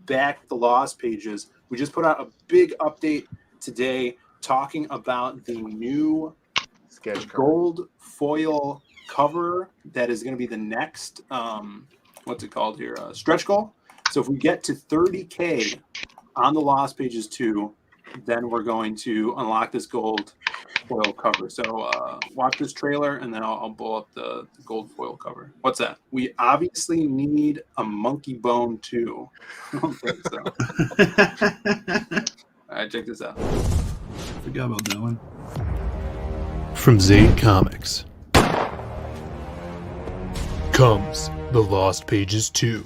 backed the Lost Pages, we just put out a big update today talking about the new
Sketch cover.
gold foil cover that is going to be the next what's it called here, stretch goal. So if we get to 30K on the Lost Pages 2, then we're going to unlock this gold foil cover. So watch this trailer and then I'll blow up the gold foil cover. What's that? We obviously need a monkey bone too. I don't think so. All right, check this out.
Forgot about that one.
From Zade Comics comes The Lost Pages 2.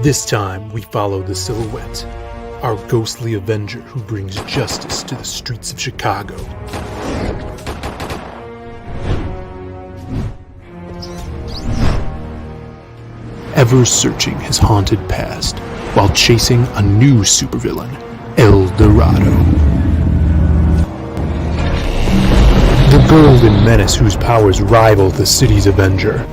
This time we follow the Silhouette, our ghostly avenger who brings justice to the streets of Chicago. Ever searching his haunted past while chasing a new supervillain, El Dorado. The golden menace whose powers rival the city's avenger.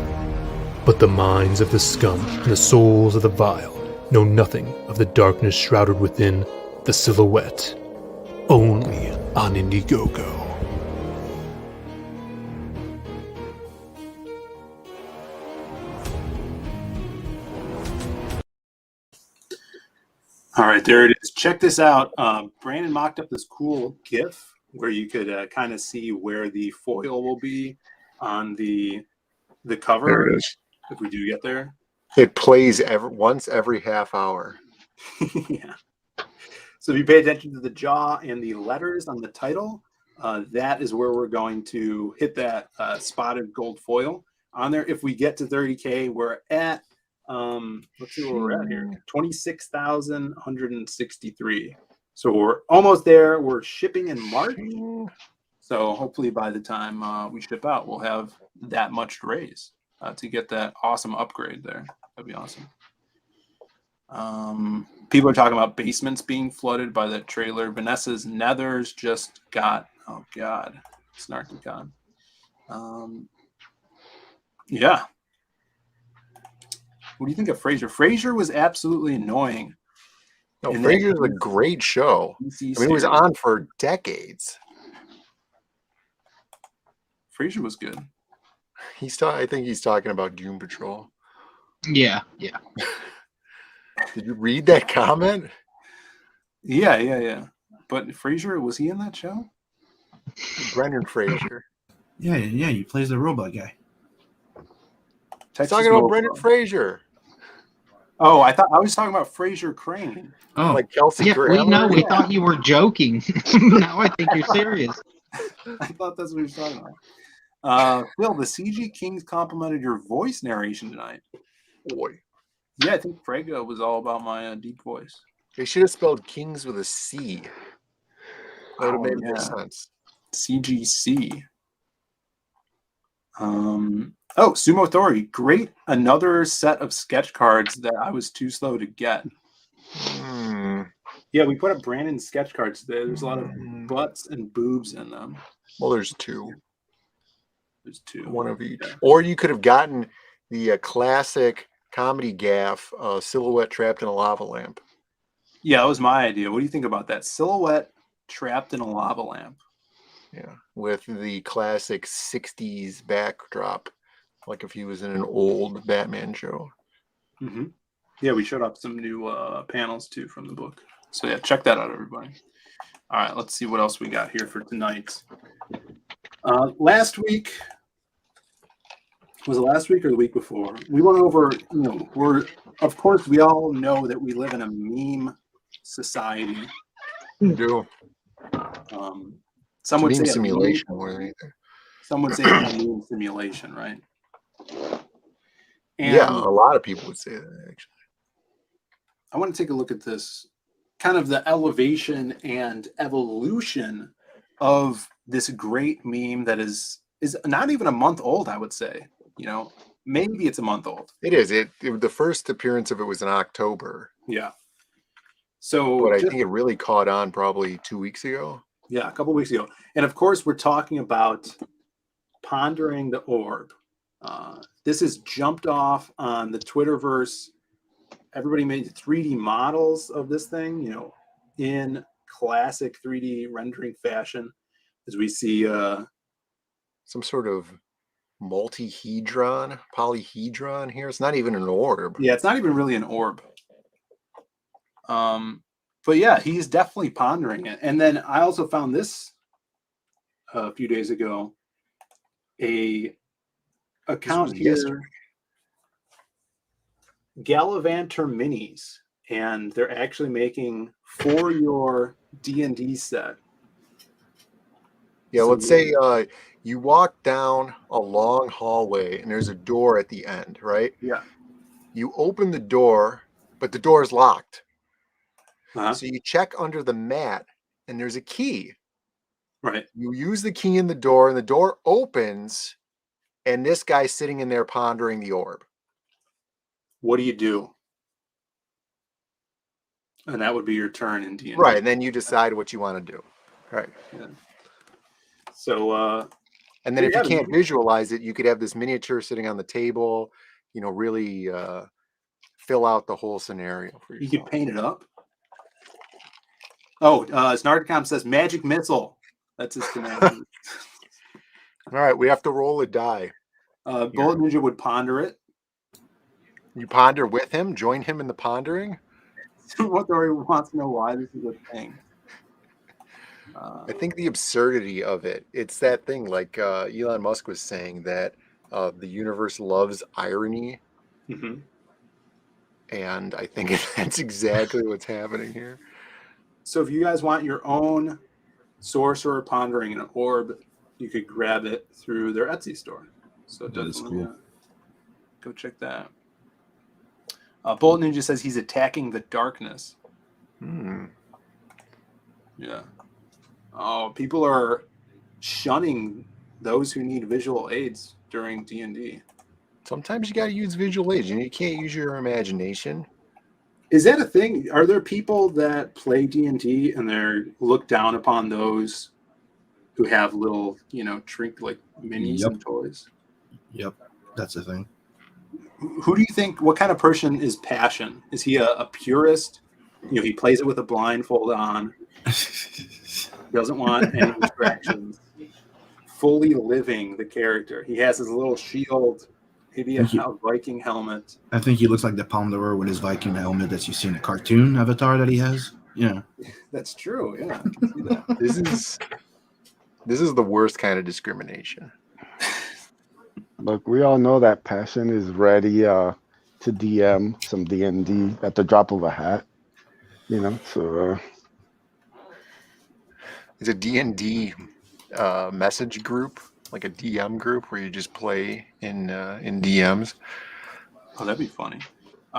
But the minds of the scum and the souls of the vile know nothing of the darkness shrouded within the Silhouette. Only on Indiegogo.
All right, there it is. Check this out. Brandon mocked up this cool GIF where you could kind of see where the foil will be on the cover.
There it is.
If we do get there.
It plays once every half hour.
Yeah. So if you pay attention to the jaw and the letters on the title, that is where we're going to hit that spotted gold foil on there. If we get to 30K, we're at let's see where we're at here. 26,163. So we're almost there. We're shipping in March. So hopefully by the time we ship out, we'll have that much to raise to get that awesome upgrade there. That'd be awesome. People are talking about basements being flooded by that trailer. Vanessa's Nethers just got, oh God, Snarkycon. Yeah. What do you think of Frasier? Frasier was absolutely annoying.
No, Frasier's a great show. I mean, it was on for decades.
Frasier was good.
I think he's talking about Doom Patrol.
Yeah.
Did you read that comment?
Yeah. But Frasier, was he in that show?
Brendan Fraser.
Yeah. He plays the robot guy.
He's talking about Brendan Fraser.
Oh, I thought I was talking about Frasier Crane.
Oh,
like Kelsey.
Yeah, we know. We thought you were joking. Now I think you're serious.
I thought that's what he was talking about. Phil, the CG Kings complimented your voice narration tonight.
Boy.
Yeah, I think Frega was all about my deep voice.
They should have spelled Kings with a C. That would have made more sense.
CGC. Sumo Thori, great. Another set of sketch cards that I was too slow to get. Yeah, we put up Brandon's sketch cards today. There's a lot of butts and boobs in them.
Well, there's two.
There's two.
One of each.
Yeah.
Or you could have gotten the classic comedy gaff, silhouette trapped in a lava lamp.
Yeah, that was my idea. What do you think about that? Silhouette trapped in a lava lamp.
Yeah, with the classic 60s backdrop, like if he was in an old Batman show.
Mm-hmm. Yeah, we showed up some new panels too from the book. So yeah, check that out, everybody. All right, let's see what else we got here for tonight. Last week, was it last week or the week before? We went over, of course, we all know that we live in a meme society.
We do.
Some would say
simulation more than anything.
Some would say a meme simulation, right? And
yeah, a lot of people would say that, actually.
I want to take a look at this, kind of the elevation and evolution of this great meme that is not even a month old, I would say. Maybe it's a month old.
It is. The first appearance of it was in October.
Yeah. So,
but I think it really caught on probably 2 weeks ago.
Yeah, a couple weeks ago. And of course, we're talking about pondering the orb. This is jumped off on the Twitterverse. Everybody made 3D models of this thing, in classic 3D rendering fashion, as we see
some sort of polyhedron here. It's not even an orb.
Yeah, it's not even really an orb. But yeah, he's definitely pondering it. And then I also found this a few days ago, a account here, Gallivanter Minis, and they're actually making for your D&D set.
Yeah, let's say you walk down a long hallway and there's a door at the end, right?
Yeah.
You open the door, but the door is locked.
Uh-huh.
So you check under the mat and there's a key.
Right.
You use the key in the door and the door opens and this guy's sitting in there pondering the orb.
What do you do? And that would be your turn in D&D.
Right, and then you decide what you want to do. Right.
Yeah. So
and then if you can't visualize it, you could have this miniature sitting on the table, really fill out the whole scenario for yourself.
You could paint it up. Oh, Snarkcom says magic missile. That's his command.
All right, we have to roll a die.
Bullet Ninja would ponder it.
You ponder with him, join him in the pondering.
Motori wants to know why this is a thing.
I think the absurdity of it, it's that thing like Elon Musk was saying that the universe loves irony.
Mm-hmm.
And I think that's exactly what's happening here.
So if you guys want your own sorcerer pondering an orb, you could grab it through their Etsy store. So
That is
definitely
cool.
go check that. Bolt Ninja says he's attacking the darkness. Yeah. Oh, people are shunning those who need visual aids during D&D.
Sometimes you got to use visual aids, and you can't use your imagination.
Is that a thing? Are there people that play D&D and they're looked down upon those who have little, trick like minis
Yep.
and toys?
Yep, that's the thing.
Who do you think? What kind of person is Passion? Is he a purist? He plays it with a blindfold on. Doesn't want any distractions. Fully living the character. He has his little shield, maybe a Viking helmet.
I think he looks like the Ponderer with his Viking helmet that you see in the cartoon avatar that he has. Yeah,
that's true. Yeah, I can see that.
This is the worst kind of discrimination.
Look, we all know that Passion is ready to DM some D&D at the drop of a hat. So
it's a D&D message group, like a DM group where you just play in DMs.
Oh, that'd be funny.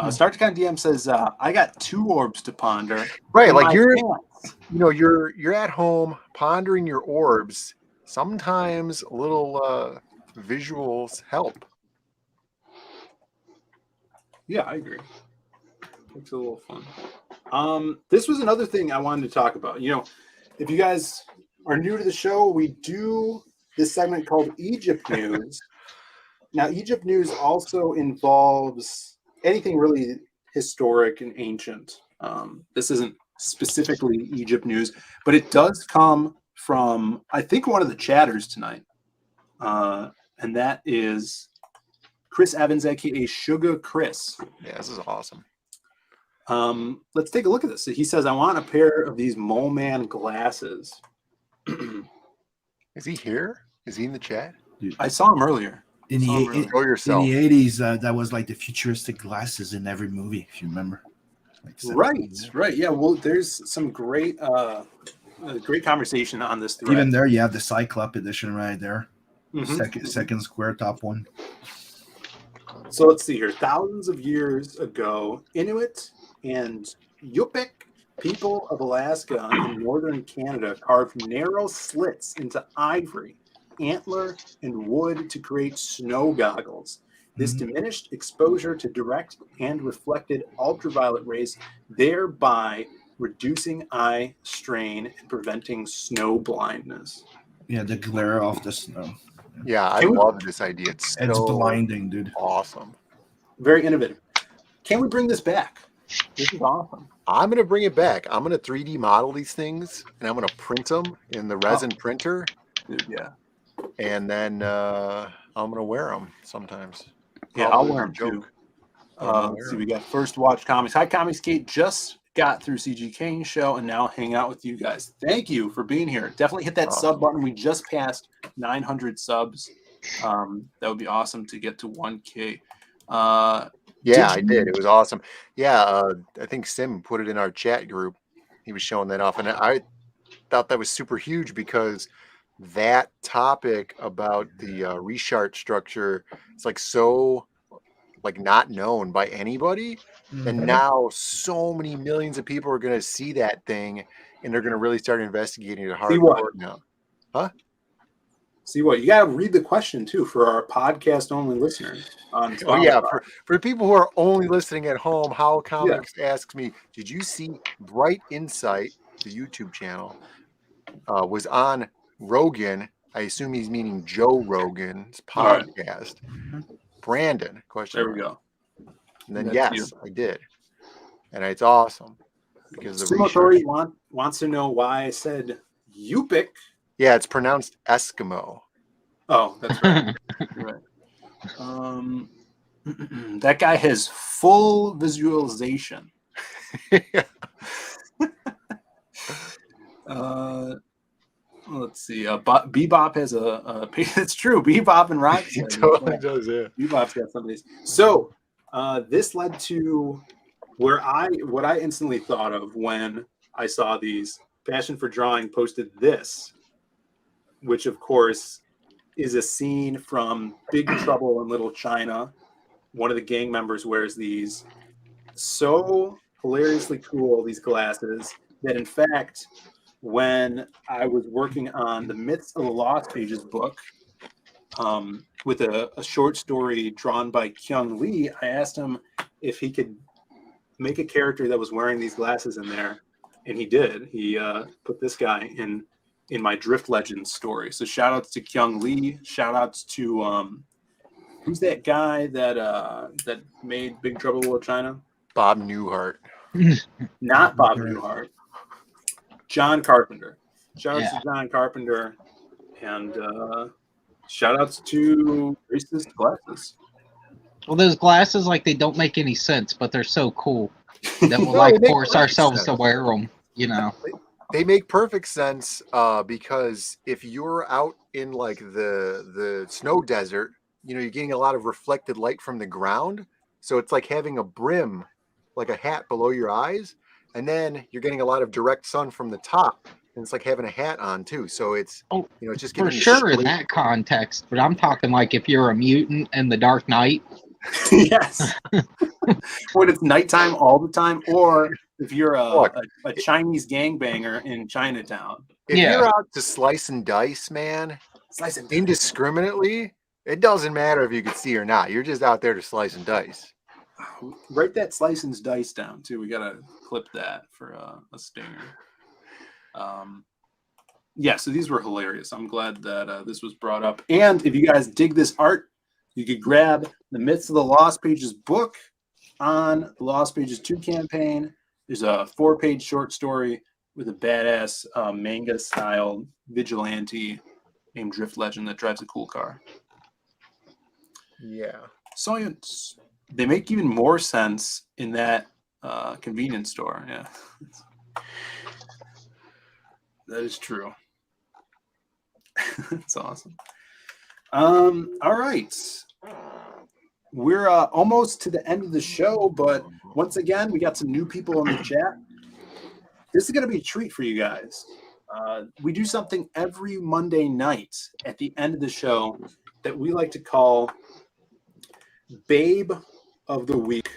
Start to Kind DM says, "I got 2 orbs to ponder."
Right, like you're at home pondering your orbs. Sometimes a little visuals help.
Yeah, I agree. It's a little fun. This was another thing I wanted to talk about. If you guys are new to the show, we do this segment called Egypt News. Now, Egypt News also involves anything really historic and ancient. This isn't specifically Egypt News, but it does come from, I think, one of the chatters tonight. And that is Chris Evans, aka Sugar Chris.
Yeah, this is awesome.
Let's take a look at this. So he says, "I want a pair of these Mole Man glasses."
Is he here? Is he in the chat?
I saw him earlier.
In the
Go yourself.
In the 80s, that was like the futuristic glasses in every movie, if you remember.
Right. Yeah. Well, there's some great conversation on this thread.
Even there, you have the Cyclops edition right there.
Mm-hmm.
Second square top one.
So let's see here. Thousands of years ago, Inuit and Yupik people of Alaska and northern Canada carved narrow slits into ivory, antler, and wood to create snow goggles. This diminished exposure to direct and reflected ultraviolet rays, thereby reducing eye strain and preventing snow blindness.
Yeah, the glare off the snow.
Yeah, I love this idea. It's
blinding, dude.
Awesome.
Very innovative. Can we bring this back? This is awesome.
I'm going to bring it back. I'm going to 3D model these things, and I'm going to print them in the resin printer.
Dude, yeah.
And then I'm going to wear them sometimes.
Yeah, I'll wear them too. Let's see, we got First Watch Comics. Hi, Comics Kate. Just got through CG Kane's show and now hang out with you guys. Thank you for being here. Definitely hit that sub button. We just passed 900 subs. That would be awesome to get to 1K.
Yeah, I did. It was awesome. Yeah, I think Sim put it in our chat group. He was showing that off, and I thought that was super huge because that topic about the reshart structure is so not known by anybody. And now so many millions of people are going to see that thing, and they're going to really start investigating it hardcore now. Huh?
See what? You got to read the question, too, for our podcast-only listeners.
Oh, yeah. For people who are only listening at home, How Comics asks me, did you see Bright Insight, the YouTube channel, was on Rogan? I assume he's meaning Joe Rogan's podcast. Brandon, question.
There we go.
And then, yes, I did. And it's awesome. Because the
Sumotori wants to know why I said Yupik.
Yeah, it's pronounced Eskimo.
Oh, that's right. Right. That guy has full visualization. Let's see. Bebop has a it's true. Bebop and Rock.
He totally does, yeah.
Bebop's got some of these. So this led to what I instantly thought of when I saw these. Passion for Drawing posted this, which of course is a scene from Big Trouble in Little China. One of the gang members wears these. So hilariously cool, these glasses, that in fact, when I was working on the Myths of the Lost Pages book, with a short story drawn by Kyung Lee, I asked him if he could make a character that was wearing these glasses in there, and he did. He put this guy in my Drift Legends story. So shout outs to Kyung Lee. Shout outs to who's that guy that made Big Trouble in Little China?
Bob Newhart.
Not Bob Newhart. John Carpenter. Shout outs to John Carpenter, and shout outs to racist glasses.
Well, those glasses, like, they don't make any sense, but they're so cool that we'll
No,
like
they make
force
perfect
ourselves
sense.
to wear them. You know.
They make perfect sense because if you're out in like the snow desert, you know, you're getting a lot of reflected light from the ground. So it's like having a brim, like a hat below your eyes. And then you're getting a lot of direct sun from the top. And it's like having a hat on too. So it's,
Oh,
you know, just
for
giving you
sure in
straight-
that context, but I'm talking like if you're a mutant in the Dark Knight.
Yes. When it's nighttime all the time, or if you're a Chinese gangbanger in Chinatown.
If
Yeah.
you're out to slice and dice, man,
Slice and
indiscriminately, it doesn't matter if you can see or not. You're just out there to slice and dice.
Write that slice and dice down too. We gotta clip that for a stinger. Yeah, so these were hilarious. I'm glad that this was brought up. And if you guys dig this art, you could grab the Myths of the Lost Pages book on the Lost Pages 2 campaign. There's a 4-page short story with a badass manga style vigilante named Drift Legend that drives a cool car.
Yeah.
Science. They make even more sense in that convenience store. Yeah. That is true. That's awesome. All right. We're almost to the end of the show, but once again, we got some new people in the chat. This is going to be a treat for you guys. We do something every Monday night at the end of the show that we like to call Babe of the Week.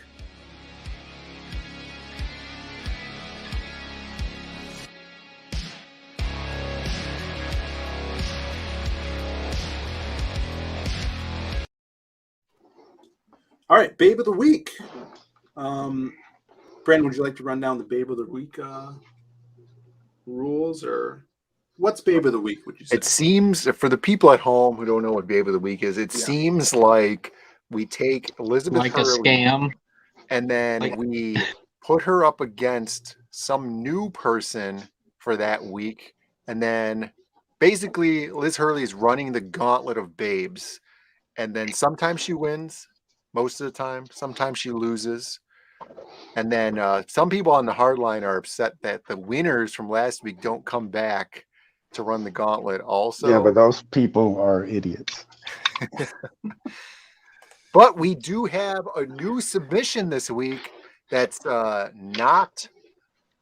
All right, Babe of the Week. Brandon, would you like to run down the Babe of the Week rules, or what's Babe of the Week, would you say?
It seems, for the people at home who don't know what Babe of the Week is, it seems like we take Elizabeth
Like a
Hurley
scam.
and then we put her up against some new person for that week. And then basically Liz Hurley is running the gauntlet of babes. And then sometimes she wins, most of the time. Sometimes she loses. And then some people on the hardline are upset that the winners from last week don't come back to run the gauntlet also.
Yeah, but those people are idiots.
But we do have a new submission this week that's not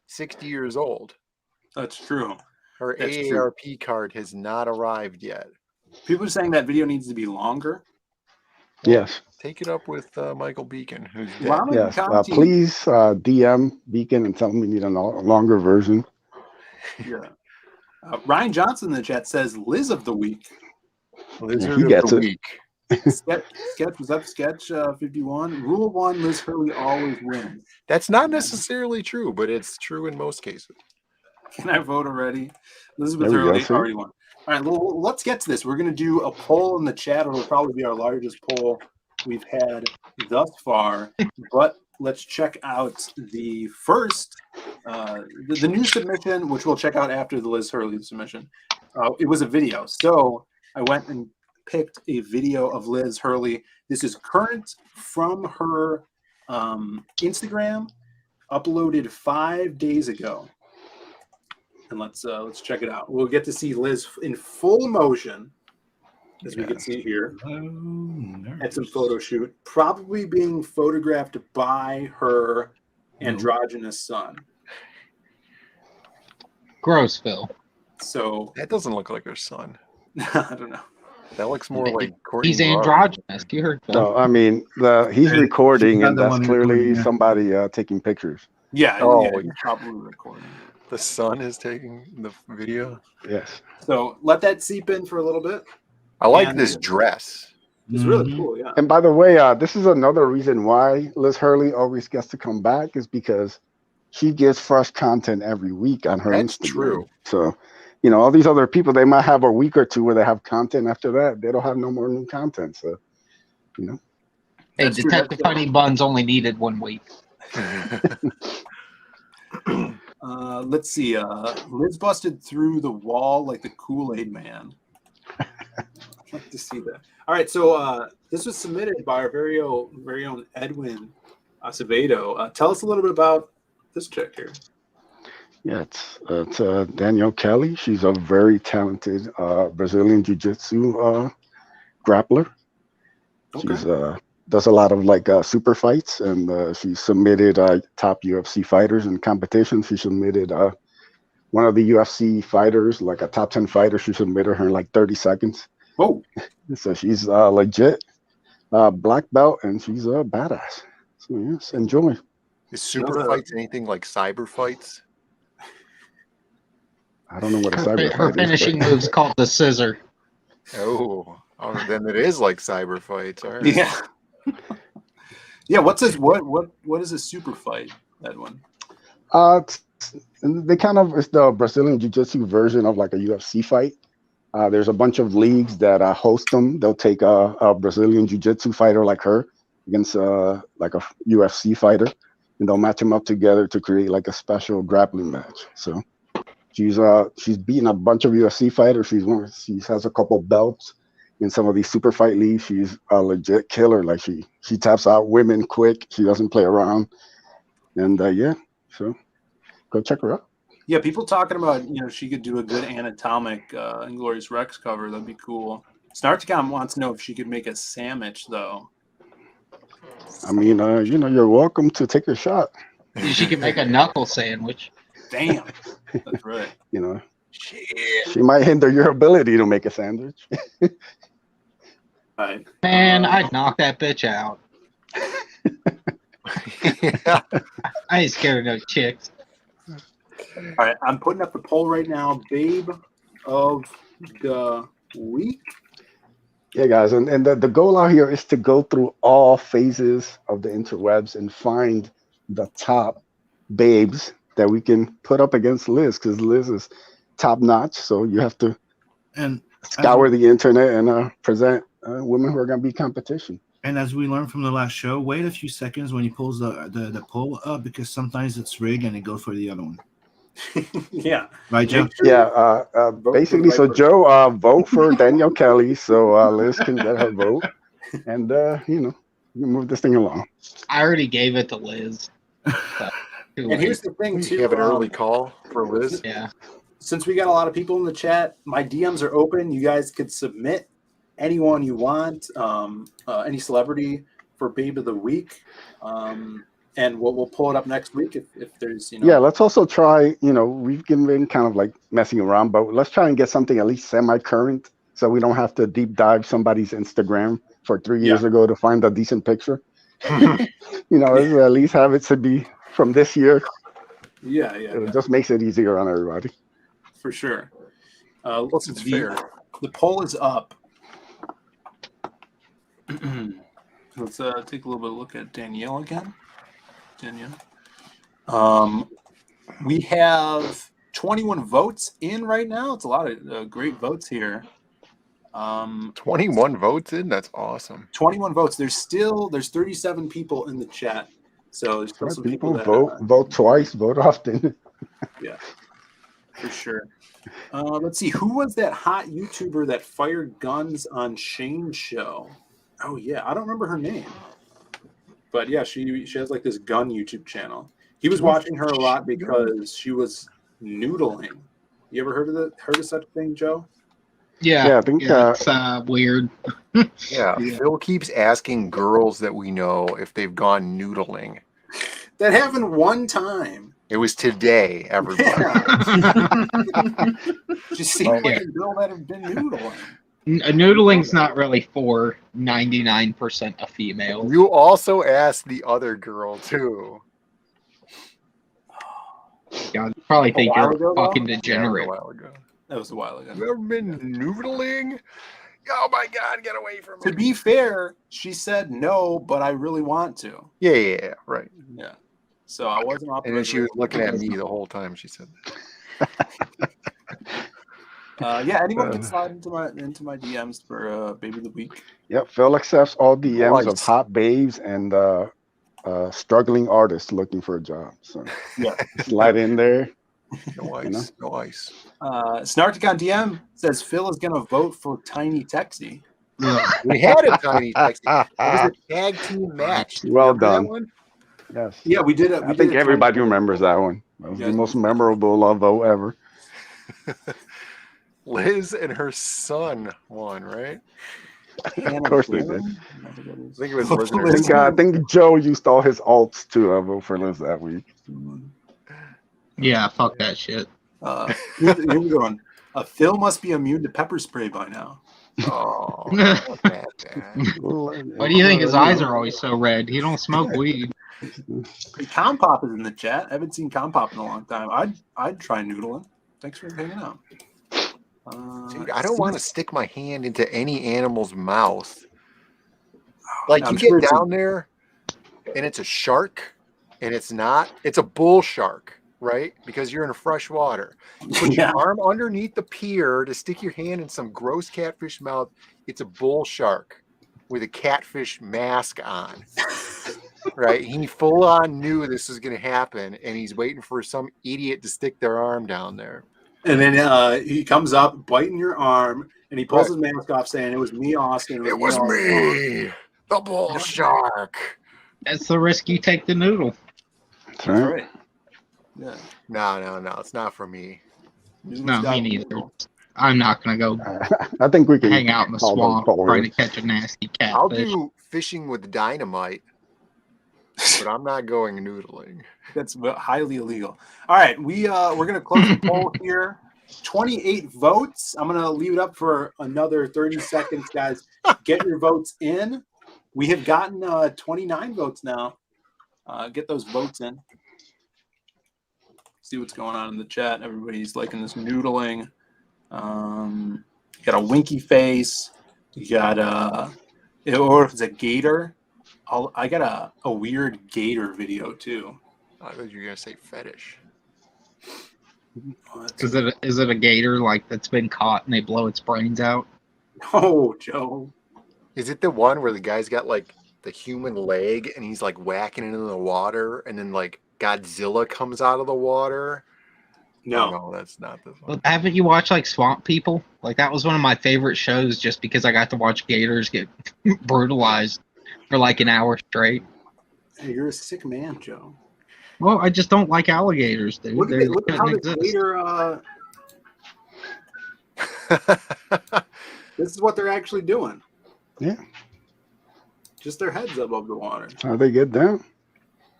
60 years old.
That's true.
Her
That's
AARP card has not arrived yet.
People are saying that video needs to be longer.
Yes.
Take it up with Michael Beacon, who's dead.
Lama
Yes.
Conti-
Please DM Beacon and tell them we need a longer version.
Yeah. Ryan Johnson in the chat says Liz of the Week.
Lizard
He
of
gets
the
it.
week.
Sketch was up. Sketch 51. Rule 1: Liz Hurley always wins.
That's not necessarily true, but it's true in most cases.
Can I vote already? Elizabeth
There we go,
Hurley
see?
already won. All right, well, let's get to this. We're going to do a poll in the chat. It'll probably be our largest poll we've had thus far. But let's check out the first, the new submission, which we'll check out after the Liz Hurley submission. It was a video. So I went and picked a video of Liz Hurley. This is current from her Instagram. uploaded 5 days ago. And let's check it out. We'll get to see Liz in full motion, as we can see here. At some photo shoot, probably being photographed by her androgynous son.
Gross, Phil.
So
That doesn't look like her son.
I don't know.
That looks more like Courtney.
He's
Love.
androgynous. You heard Phil.
So I mean, he's
And
recording,
she's not
and
the
that's
one
clearly
recording, yeah.
somebody taking pictures.
Yeah,
Oh,
yeah, he's probably recording.
The son is taking the video.
Yes.
So let that seep in for a little bit.
I like
And
this dress.
It's really cool, yeah.
And by the way, this is another reason why Liz Hurley always gets to come back, is because she gives fresh content every week on her
That's
Instagram.
true.
So, all these other people, they might have a week or two where they have content. After that, they don't have no more new content. So,
Hey,
That's true.
Detective Honey Buns only needed 1 week.
Let's see. Liz busted through the wall like the Kool-Aid man. I'd like to see that. All right, so this was submitted by our very own Edwin Acevedo. Tell us a little bit about this chick here.
yeah, it's Danielle Kelly. She's a very talented Brazilian Jiu-Jitsu grappler.
Okay.
She's does a lot of like super fights, and she submitted top UFC fighters in competitions. She submitted one of the UFC fighters, like a top 10 fighter. She submitted her in like 30 seconds.
Oh,
So she's legit black belt, and she's a badass. So yes, enjoy.
Is super fights anything like cyber fights?
I don't know what a cyber
Her
fight is.
finishing move's called the scissor.
Oh, then it is like cyber fights. All right.
yeah. Yeah, what is a super fight, Edwin?
They kind of, it's the Brazilian Jiu-Jitsu version of like a UFC fight. There's a bunch of leagues that host them. They'll take a Brazilian Jiu-Jitsu fighter like her against like a UFC fighter, and they'll match them up together to create like a special grappling match. So she's beaten a bunch of UFC fighters. She has a couple belts in some of these super fight leagues. She's a legit killer. Like she taps out women quick. She doesn't play around. And yeah, so go check her out.
Yeah, people talking about, she could do a good anatomic Inglorious Rex cover. That'd be cool. Snarticon wants to know if she could make a sandwich, though.
I mean, you're welcome to take a shot.
She can make a knuckle sandwich.
Damn. That's right.
Shit.
She might hinder your ability to make a sandwich.
Right.
Man, I'd knock that bitch out.
Yeah.
I ain't scared of no chicks.
All right, I'm putting up the poll right now. Babe of the week.
Yeah, guys, and the goal out here is to go through all phases of the interwebs and find the top babes that we can put up against Liz, because Liz is top notch. So you have to scour the internet and present women who are going to be competition.
And as we learned from the last show, wait a few seconds when he pulls the poll up, because sometimes it's rigged and it goes for the other one.
Yeah.
Right, Joe?
Yeah. Basically, so Joe, vote for Danielle Kelly so Liz can get her vote, and move this thing along.
I already gave it to Liz. So,
And here's the thing, too.
You have an early call for Liz?
Yeah.
Since we got a lot of people in the chat, my DMs are open. You guys could submit anyone you want, any celebrity for Babe of the Week. And we'll pull it up next week if there's,
Yeah, let's also try, we've been kind of like messing around, but let's try and get something at least semi-current so we don't have to deep dive somebody's Instagram for 3 years ago to find a decent picture. Let's at least have it to be from this year.
Yeah.
It just makes it easier on everybody.
For sure.
Plus, it's fair.
The poll is up. Let's take a little bit of a look at Danielle again. We have 21 votes in right now. It's a lot of great votes here.
21 votes in? That's awesome.
21 votes. There's 37 people in the chat. So there's still some people that
vote twice, vote often.
Yeah, for sure. Let's see. Who was that hot YouTuber that fired guns on Shane's show? Oh, yeah. I don't remember her name. But, yeah, she has, like, this gun YouTube channel. He was watching her a lot because she was noodling. You ever heard of such a thing, Joe?
Yeah, I think
it's weird.
Yeah, Phil keeps asking girls that we know if they've gone noodling.
That happened one time.
It was today, everybody.
Just seemed like a girl that had been noodling.
Noodling's not really for 99% of females.
You also asked the other girl too.
God, probably think
while
you're
ago,
a fucking
Yeah,
degenerate.
a while ago.
That was a while ago.
You ever been noodling? Oh my God, get away from me.
To be fair, she said no, but I really want to.
Yeah, right.
Yeah. So I wasn't off.
And then she was looking at me the whole time she said that.
Yeah, anyone can slide into my DMs for baby of the week.
Yep, Phil accepts all DMs of
Nice.
hot babes and struggling artists looking for a job. So
Yeah.
slide in there.
No ice.
You know?
No ice.
Snarticon DM says Phil is gonna vote for Tiny Texie.
We had a tiny Texas. It was a tag team match.
Well
Remember that
done.
one?
Yes.
Yeah, we did it.
I think everybody remembers that one. That was the most memorable vote ever.
Liz and her son won, right?
Of course they did.
I think it was Liz and her son.
I think Joe used all his alts to vote for Liz that week.
Yeah, fuck that shit.
Here we go. Phil must be immune to pepper spray by now.
Oh,
Why do you think his eyes are always so red? He don't smoke weed.
Compop is in the chat. I haven't seen Compop in a long time. I'd try noodling. Thanks for hanging out.
Dude, I don't want to stick my hand into any animal's mouth. Like, you get down there, and it's a shark, and it's a bull shark, right? Because you're in fresh water. You put your arm underneath the pier to stick your hand in some gross catfish mouth. It's a bull shark with a catfish mask on. Right? He full on knew this was going to happen, and he's waiting for some idiot to stick their arm down there.
And then he comes up, biting your arm, and he pulls his mask off, saying, "It was me, Austin.
It was me, the bull shark."
That's the risk you take to noodle.
That's right.
Right. Yeah.
No, it's not for me.
No, me neither. I'm not gonna go
I think we can
hang out in the
call
swamp
those
trying to
bowlers.
catch a nasty
I'll
catfish.
do fishing with dynamite, but I'm not going noodling.
That's highly illegal. All right, we're gonna close the poll here. 28 votes. I'm gonna leave it up for another 30 seconds, guys. Get your votes in. We have gotten 29 votes now. Get those votes in. See what's going on in the chat. Everybody's liking this noodling. You got a winky face. You got or if it's a gator. I got a weird gator video too.
I thought you were gonna say fetish.
Is it a gator like that's been caught and they blow its brains out?
Oh, Joe.
Is it the one where the guy's got like the human leg and he's like whacking it into the water and then like Godzilla comes out of the water?
No,
no, that's not this one.
Well, haven't you watched like Swamp People? Like that was one of my favorite shows just because I got to watch gators get brutalized for like an hour straight.
Hey, you're a sick man, Joe.
Well, I just don't like alligators, dude.
Look
They
at how
shouldn't
this
exist.
gator. This is what they're actually doing.
Yeah.
Just their heads above the water.
How they get down?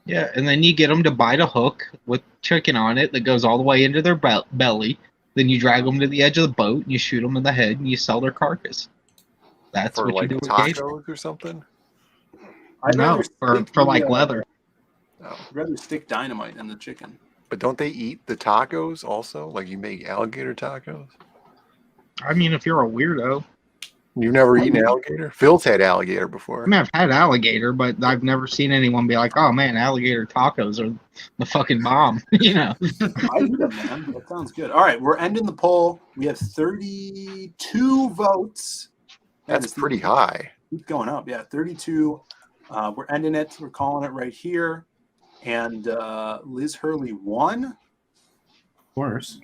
Yeah, and then you get them to bite a hook with chicken on it that goes all the way into their belly. Then you drag them to the edge of the boat and you shoot them in the head and you sell their carcass. That's
For
what
like
you do with gators.
tacos or something?
No, for like leather.
No.
I'd rather stick dynamite in the chicken.
But don't they eat the tacos also? Like you make alligator tacos?
I mean, if you're a weirdo.
You've never eaten alligator? Phil's had alligator before.
I mean, I've had alligator, but I've never seen anyone be like, "Oh man, alligator tacos are the fucking bomb." You know.
I eat them, man. That sounds good. All right, we're ending the poll. We have 32 votes.
That's pretty high.
Keep going up. Yeah, 32. We're ending it. We're calling it right here. And Liz Hurley won.
Of course.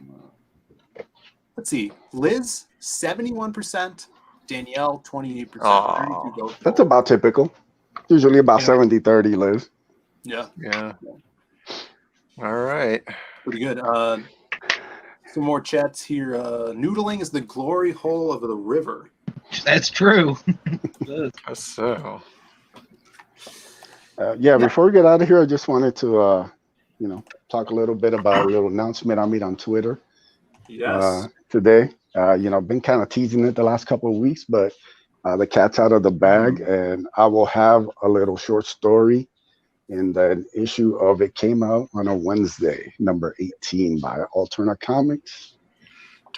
Let's see. Liz, 71%. Danielle, 28%.
Aw.
32 votes.
That's about typical. Usually about 70-30, Liz.
Yeah.
Yeah. All right.
Pretty good. Some more chats here. Noodling is the glory hole of the river.
That's true.
So,
Yeah, before we get out of here, I just wanted to, talk a little bit about a little announcement I made on Twitter
Yes.
today. Been kind of teasing it the last couple of weeks, but the cat's out of the bag, and I will have a little short story. And an issue of it came out on a Wednesday, number 18 by Alterna Comics.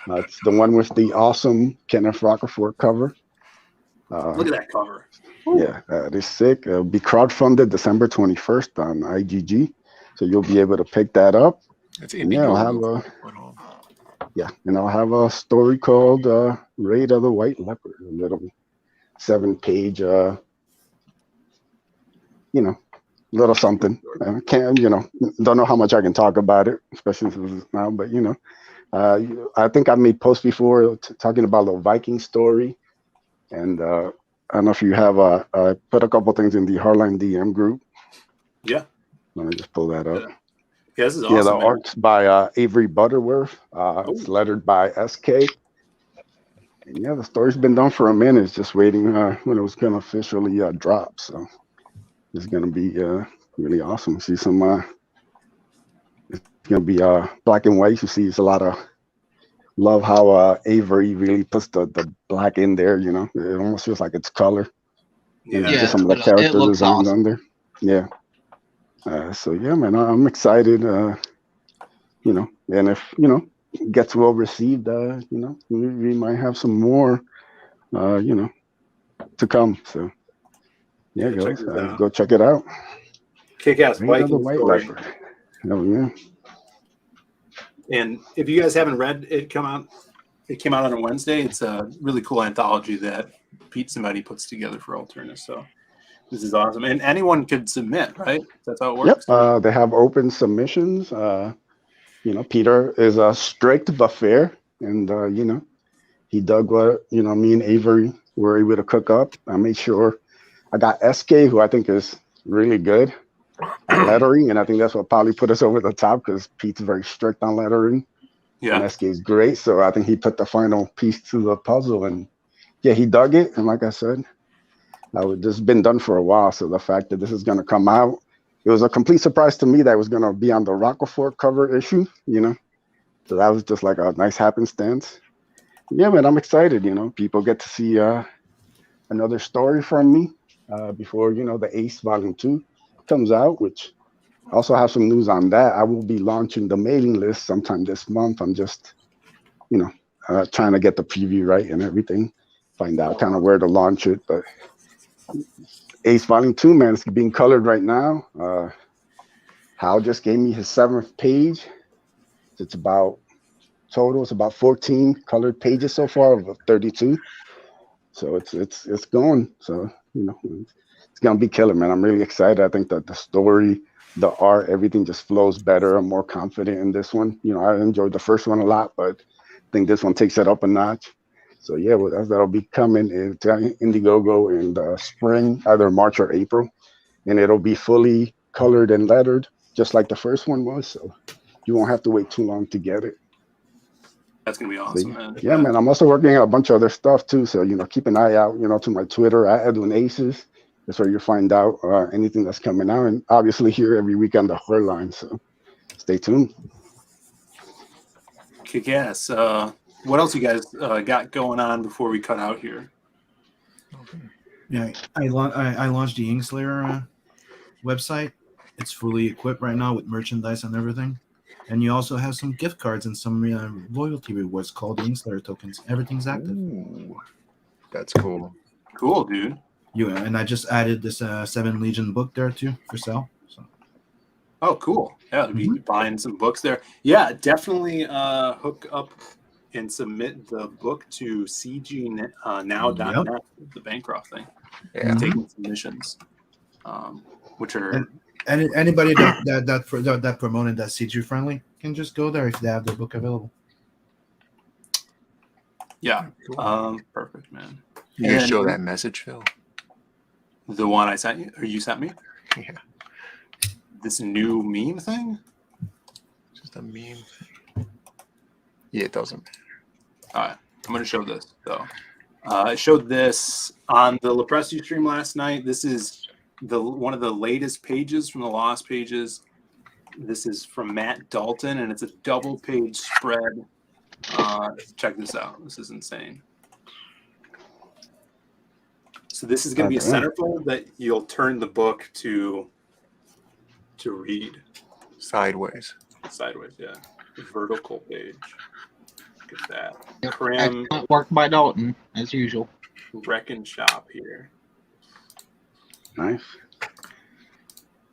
It's the one with the awesome Kenneth Rocafort cover.
Look at that cover.
Yeah, it is sick. It'll be crowdfunded December 21st on IGG, so you'll be able to pick that up.
it's
And yeah, I'll have a story called "Raid of the White Leopard," a little 7-page, little something. I can't, don't know how much I can talk about it, especially now. But I think I made posts before talking about the Viking story, and I don't know if you have. I put a couple things in the Hardline DM group.
Yeah.
Let me just pull that up.
Yeah, this is awesome.
Yeah, the
man.
art's by Avery Butterworth. It's lettered by SK. And yeah, the story's been done for a minute. It's just waiting when it was going to officially drop. So it's going to be really awesome. See some. It's going to be black and white. You see, it's a lot of. Love how Avery really puts the black in there. It almost feels like it's color. And
Yeah.
just some of the
It
character
looks
designs
awesome.
on there. Yeah. So yeah, man, I'm excited. And if gets well received, we might have some more, to come. So yeah,
Yeah, check
guys,
this out.
go check it out.
Kick-ass
Raid of the
Viking
White
story.
Leopard. Oh yeah.
And if you guys haven't read it, came out on a Wednesday. It's a really cool anthology that Pete Cimetti puts together for Alterna. So this is awesome. And anyone could submit, right? That's how it works.
Yep. They have open submissions. Peter is strict but fair, and he dug what me and Avery were able to cook up. I made sure I got SK, who I think is really good at lettering, and I think that's what probably put us over the top because Pete's very strict on lettering.
Yeah.
And SK is great, so I think he put the final piece to the puzzle, and yeah, he dug it. And like I said, this has been done for a while, so the fact that this is going to come out, it was a complete surprise to me that it was going to be on the Rocafort cover issue, so that was just like a nice happenstance. Yeah, man, I'm excited. People get to see another story from me before the Ace Volume 2 comes out, which I also have some news on that. I will be launching the mailing list sometime this month. I'm just trying to get the preview right and everything, find out kind of where to launch it. But Ace Volume 2, man, it's being colored right now. Hal just gave me his 7th page. It's about 14 colored pages so far of 32. So it's going. So it's gonna be killer, man. I'm really excited. I think that the story, the art, everything just flows better. I'm more confident in this one. I enjoyed the first one a lot, but I think this one takes it up a notch. So yeah, that'll be coming into Indiegogo in the spring, either March or April, and it'll be fully colored and lettered, just like the first one was. So you won't have to wait too long to get it.
That's gonna be awesome, man.
Yeah, man. I'm also working on a bunch of other stuff too. So keep an eye out, to my Twitter at Edwin Aces. That's where you find out anything that's coming out, and obviously here every week on the Hardline. So stay tuned.
Kick ass. What else you guys got going on before we cut out here?
Yeah, I launched the Inkslayer website. It's fully equipped right now with merchandise and everything. And you also have some gift cards and some loyalty rewards called the Inkslayer tokens. Everything's active.
Ooh, that's cool.
Cool, dude.
And I just added this 7 Legion book there too for sale. So.
Oh, cool. Yeah, to be buying some books there. Yeah, definitely hook up and submit the book to cgnow.net, the Bancroft thing.
Yeah.
Taking submissions, which are...
And anybody that promoted that CG friendly can just go there if they have their book available.
Yeah, perfect, man.
You gonna show that message, Phil?
The one I sent you, or you sent me?
Yeah.
This new meme thing?
the meme thing? Yeah, it doesn't matter.
All right, I'm going to show this though. I showed this on the Leprosy stream last night. This is one of the latest pages from the Lost Pages. This is from Matt Dalton, and it's a double-page spread. Check this out. This is insane. So this is going to be a centerfold that you'll turn the book to read.
Sideways.
Sideways, yeah. Vertical page. Look at that.
Yep.
Cram
Excellent work by Dalton, as usual.
Wreck and Shop here.
Nice.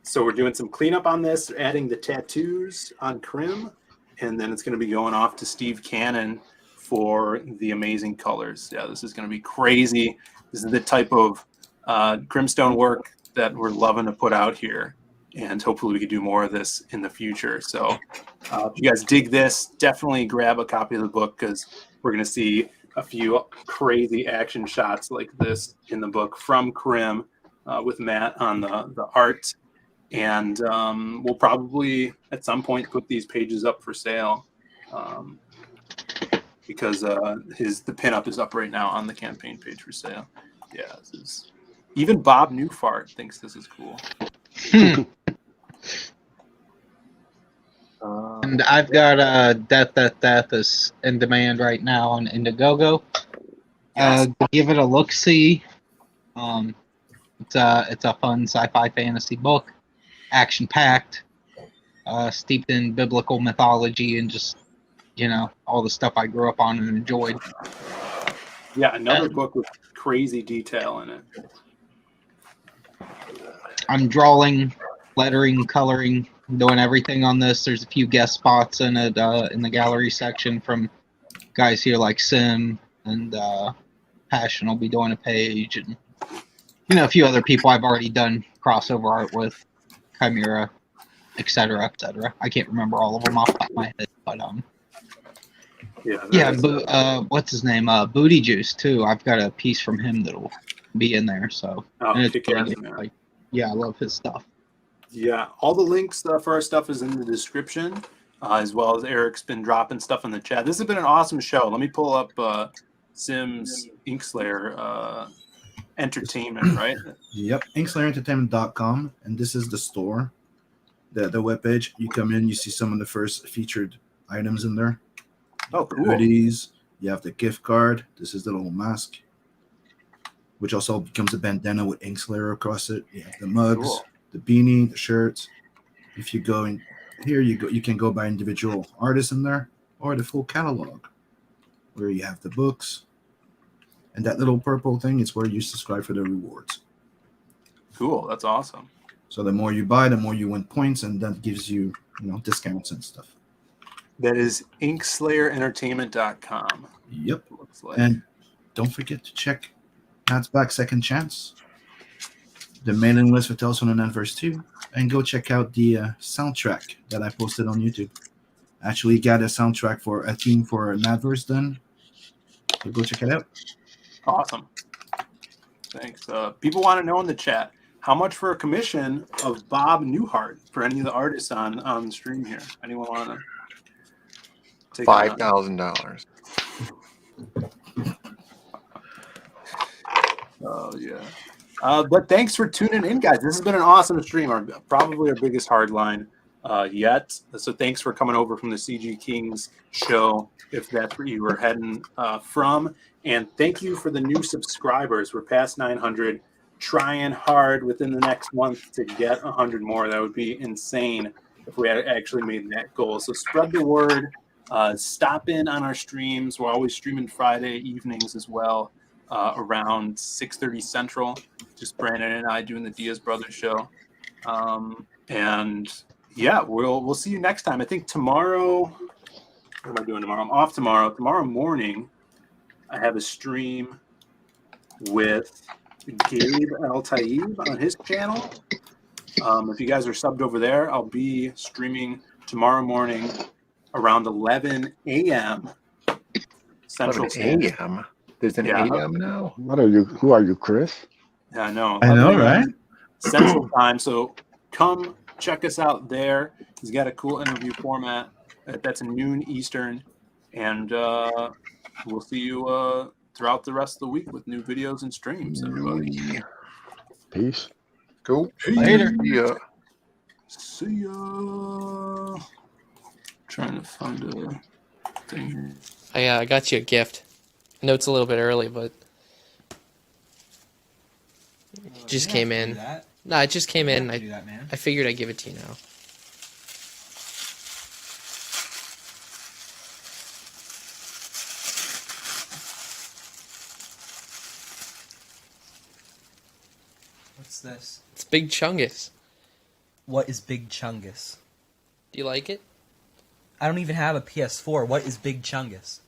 So we're doing some cleanup on this, adding the tattoos on Krim, and then it's going to be going off to Steve Cannon for the amazing colors. Yeah, this is going to be crazy. This is the type of Crimstone work that we're loving to put out here, and hopefully we can do more of this in the future. So if you guys dig this, definitely grab a copy of the book, because we're going to see a few crazy action shots like this in the book from Krim with Matt on the art. And we'll probably at some point put these pages up for sale because the pinup is up right now on the campaign page for sale. Yeah, even Bob Newfart thinks this is cool.
And I've got Death is in demand right now on Indiegogo.
Yes.
Give it a look see. It's a fun sci-fi fantasy book, action packed, steeped in biblical mythology and just all the stuff I grew up on and enjoyed.
Yeah, another book with crazy detail in it.
I'm drawing, lettering, coloring, doing everything on this. There's a few guest spots in it in the gallery section from guys here like Sim and Passion will be doing a page, and a few other people I've already done crossover art with, Chimera, etc., etc. I can't remember all of them off the top of my head, but what's his name? Booty Juice too. I've got a piece from him that'll be in there. So and it's pretty, I love his stuff.
Yeah, all the links for our stuff is in the description, as well as Eric's been dropping stuff in the chat. This has been an awesome show. Let me pull up Sim's Inkslayer Entertainment, right?
Yep, inkslayerintertainment.com, and this is the store, the webpage. You come in, you see some of the first featured items in there.
Oh, cool.
Hoodies. You have the gift card. This is the little mask, which also becomes a bandana with Inkslayer across it. You have the mugs, the beanie, the shirts. If you go in here, you can go by individual artists in there, or the full catalog, where you have the books. And that little purple thing is where you subscribe for the rewards.
Cool, that's awesome.
So the more you buy, the more you win points, and that gives you, discounts and stuff.
That is inkslayerintertainment.com.
Yep.
Looks like.
And don't forget to check Matt's Back Second Chance, the mailing list for Tales from the Netverse 2, and go check out the soundtrack that I posted on YouTube. I actually got a soundtrack for a theme for Netverse done. So go check it out.
Awesome. Thanks. People want to know in the chat, how much for a commission of Bob Newhart for any of the artists on the stream here? Anyone want to take
$5,000.
Oh, yeah. But thanks for tuning in, guys. This has been an awesome stream. Probably our biggest hardline yet. So thanks for coming over from the CG Kings show, if that's where you were heading from. And thank you for the new subscribers. We're past 900. Trying hard within the next month to get 100 more. That would be insane if we had actually made that goal. So spread the word. Stop in on our streams. We're always streaming Friday evenings as well, around 6:30 Central. Just Brandon and I doing the Diaz Brothers show. And yeah, we'll see you next time. I think tomorrow. What am I doing tomorrow? I'm off tomorrow. Tomorrow morning, I have a stream with Gabe Al Taib on his channel. If you guys are subbed over there, I'll be streaming tomorrow morning around 11 a.m. Central Standard.
a.m. There's an a.m. now.
What are you? Who are you, Chris?
Yeah, I know.
I know, right?
Central Time. So come check us out there. He's got a cool interview format. That's noon Eastern, and we'll see you throughout the rest of the week with new videos and streams, everybody.
Peace.
Cool.
Later.
Yeah.
See ya. Trying to find a thing here.
I got you a gift. I know it's a little bit early, but it just came in. No, it just came in. I figured I'd give it to you now.
What's this?
It's Big Chungus.
What is Big Chungus?
Do you like it?
I don't even have a PS4. What is Big Chungus?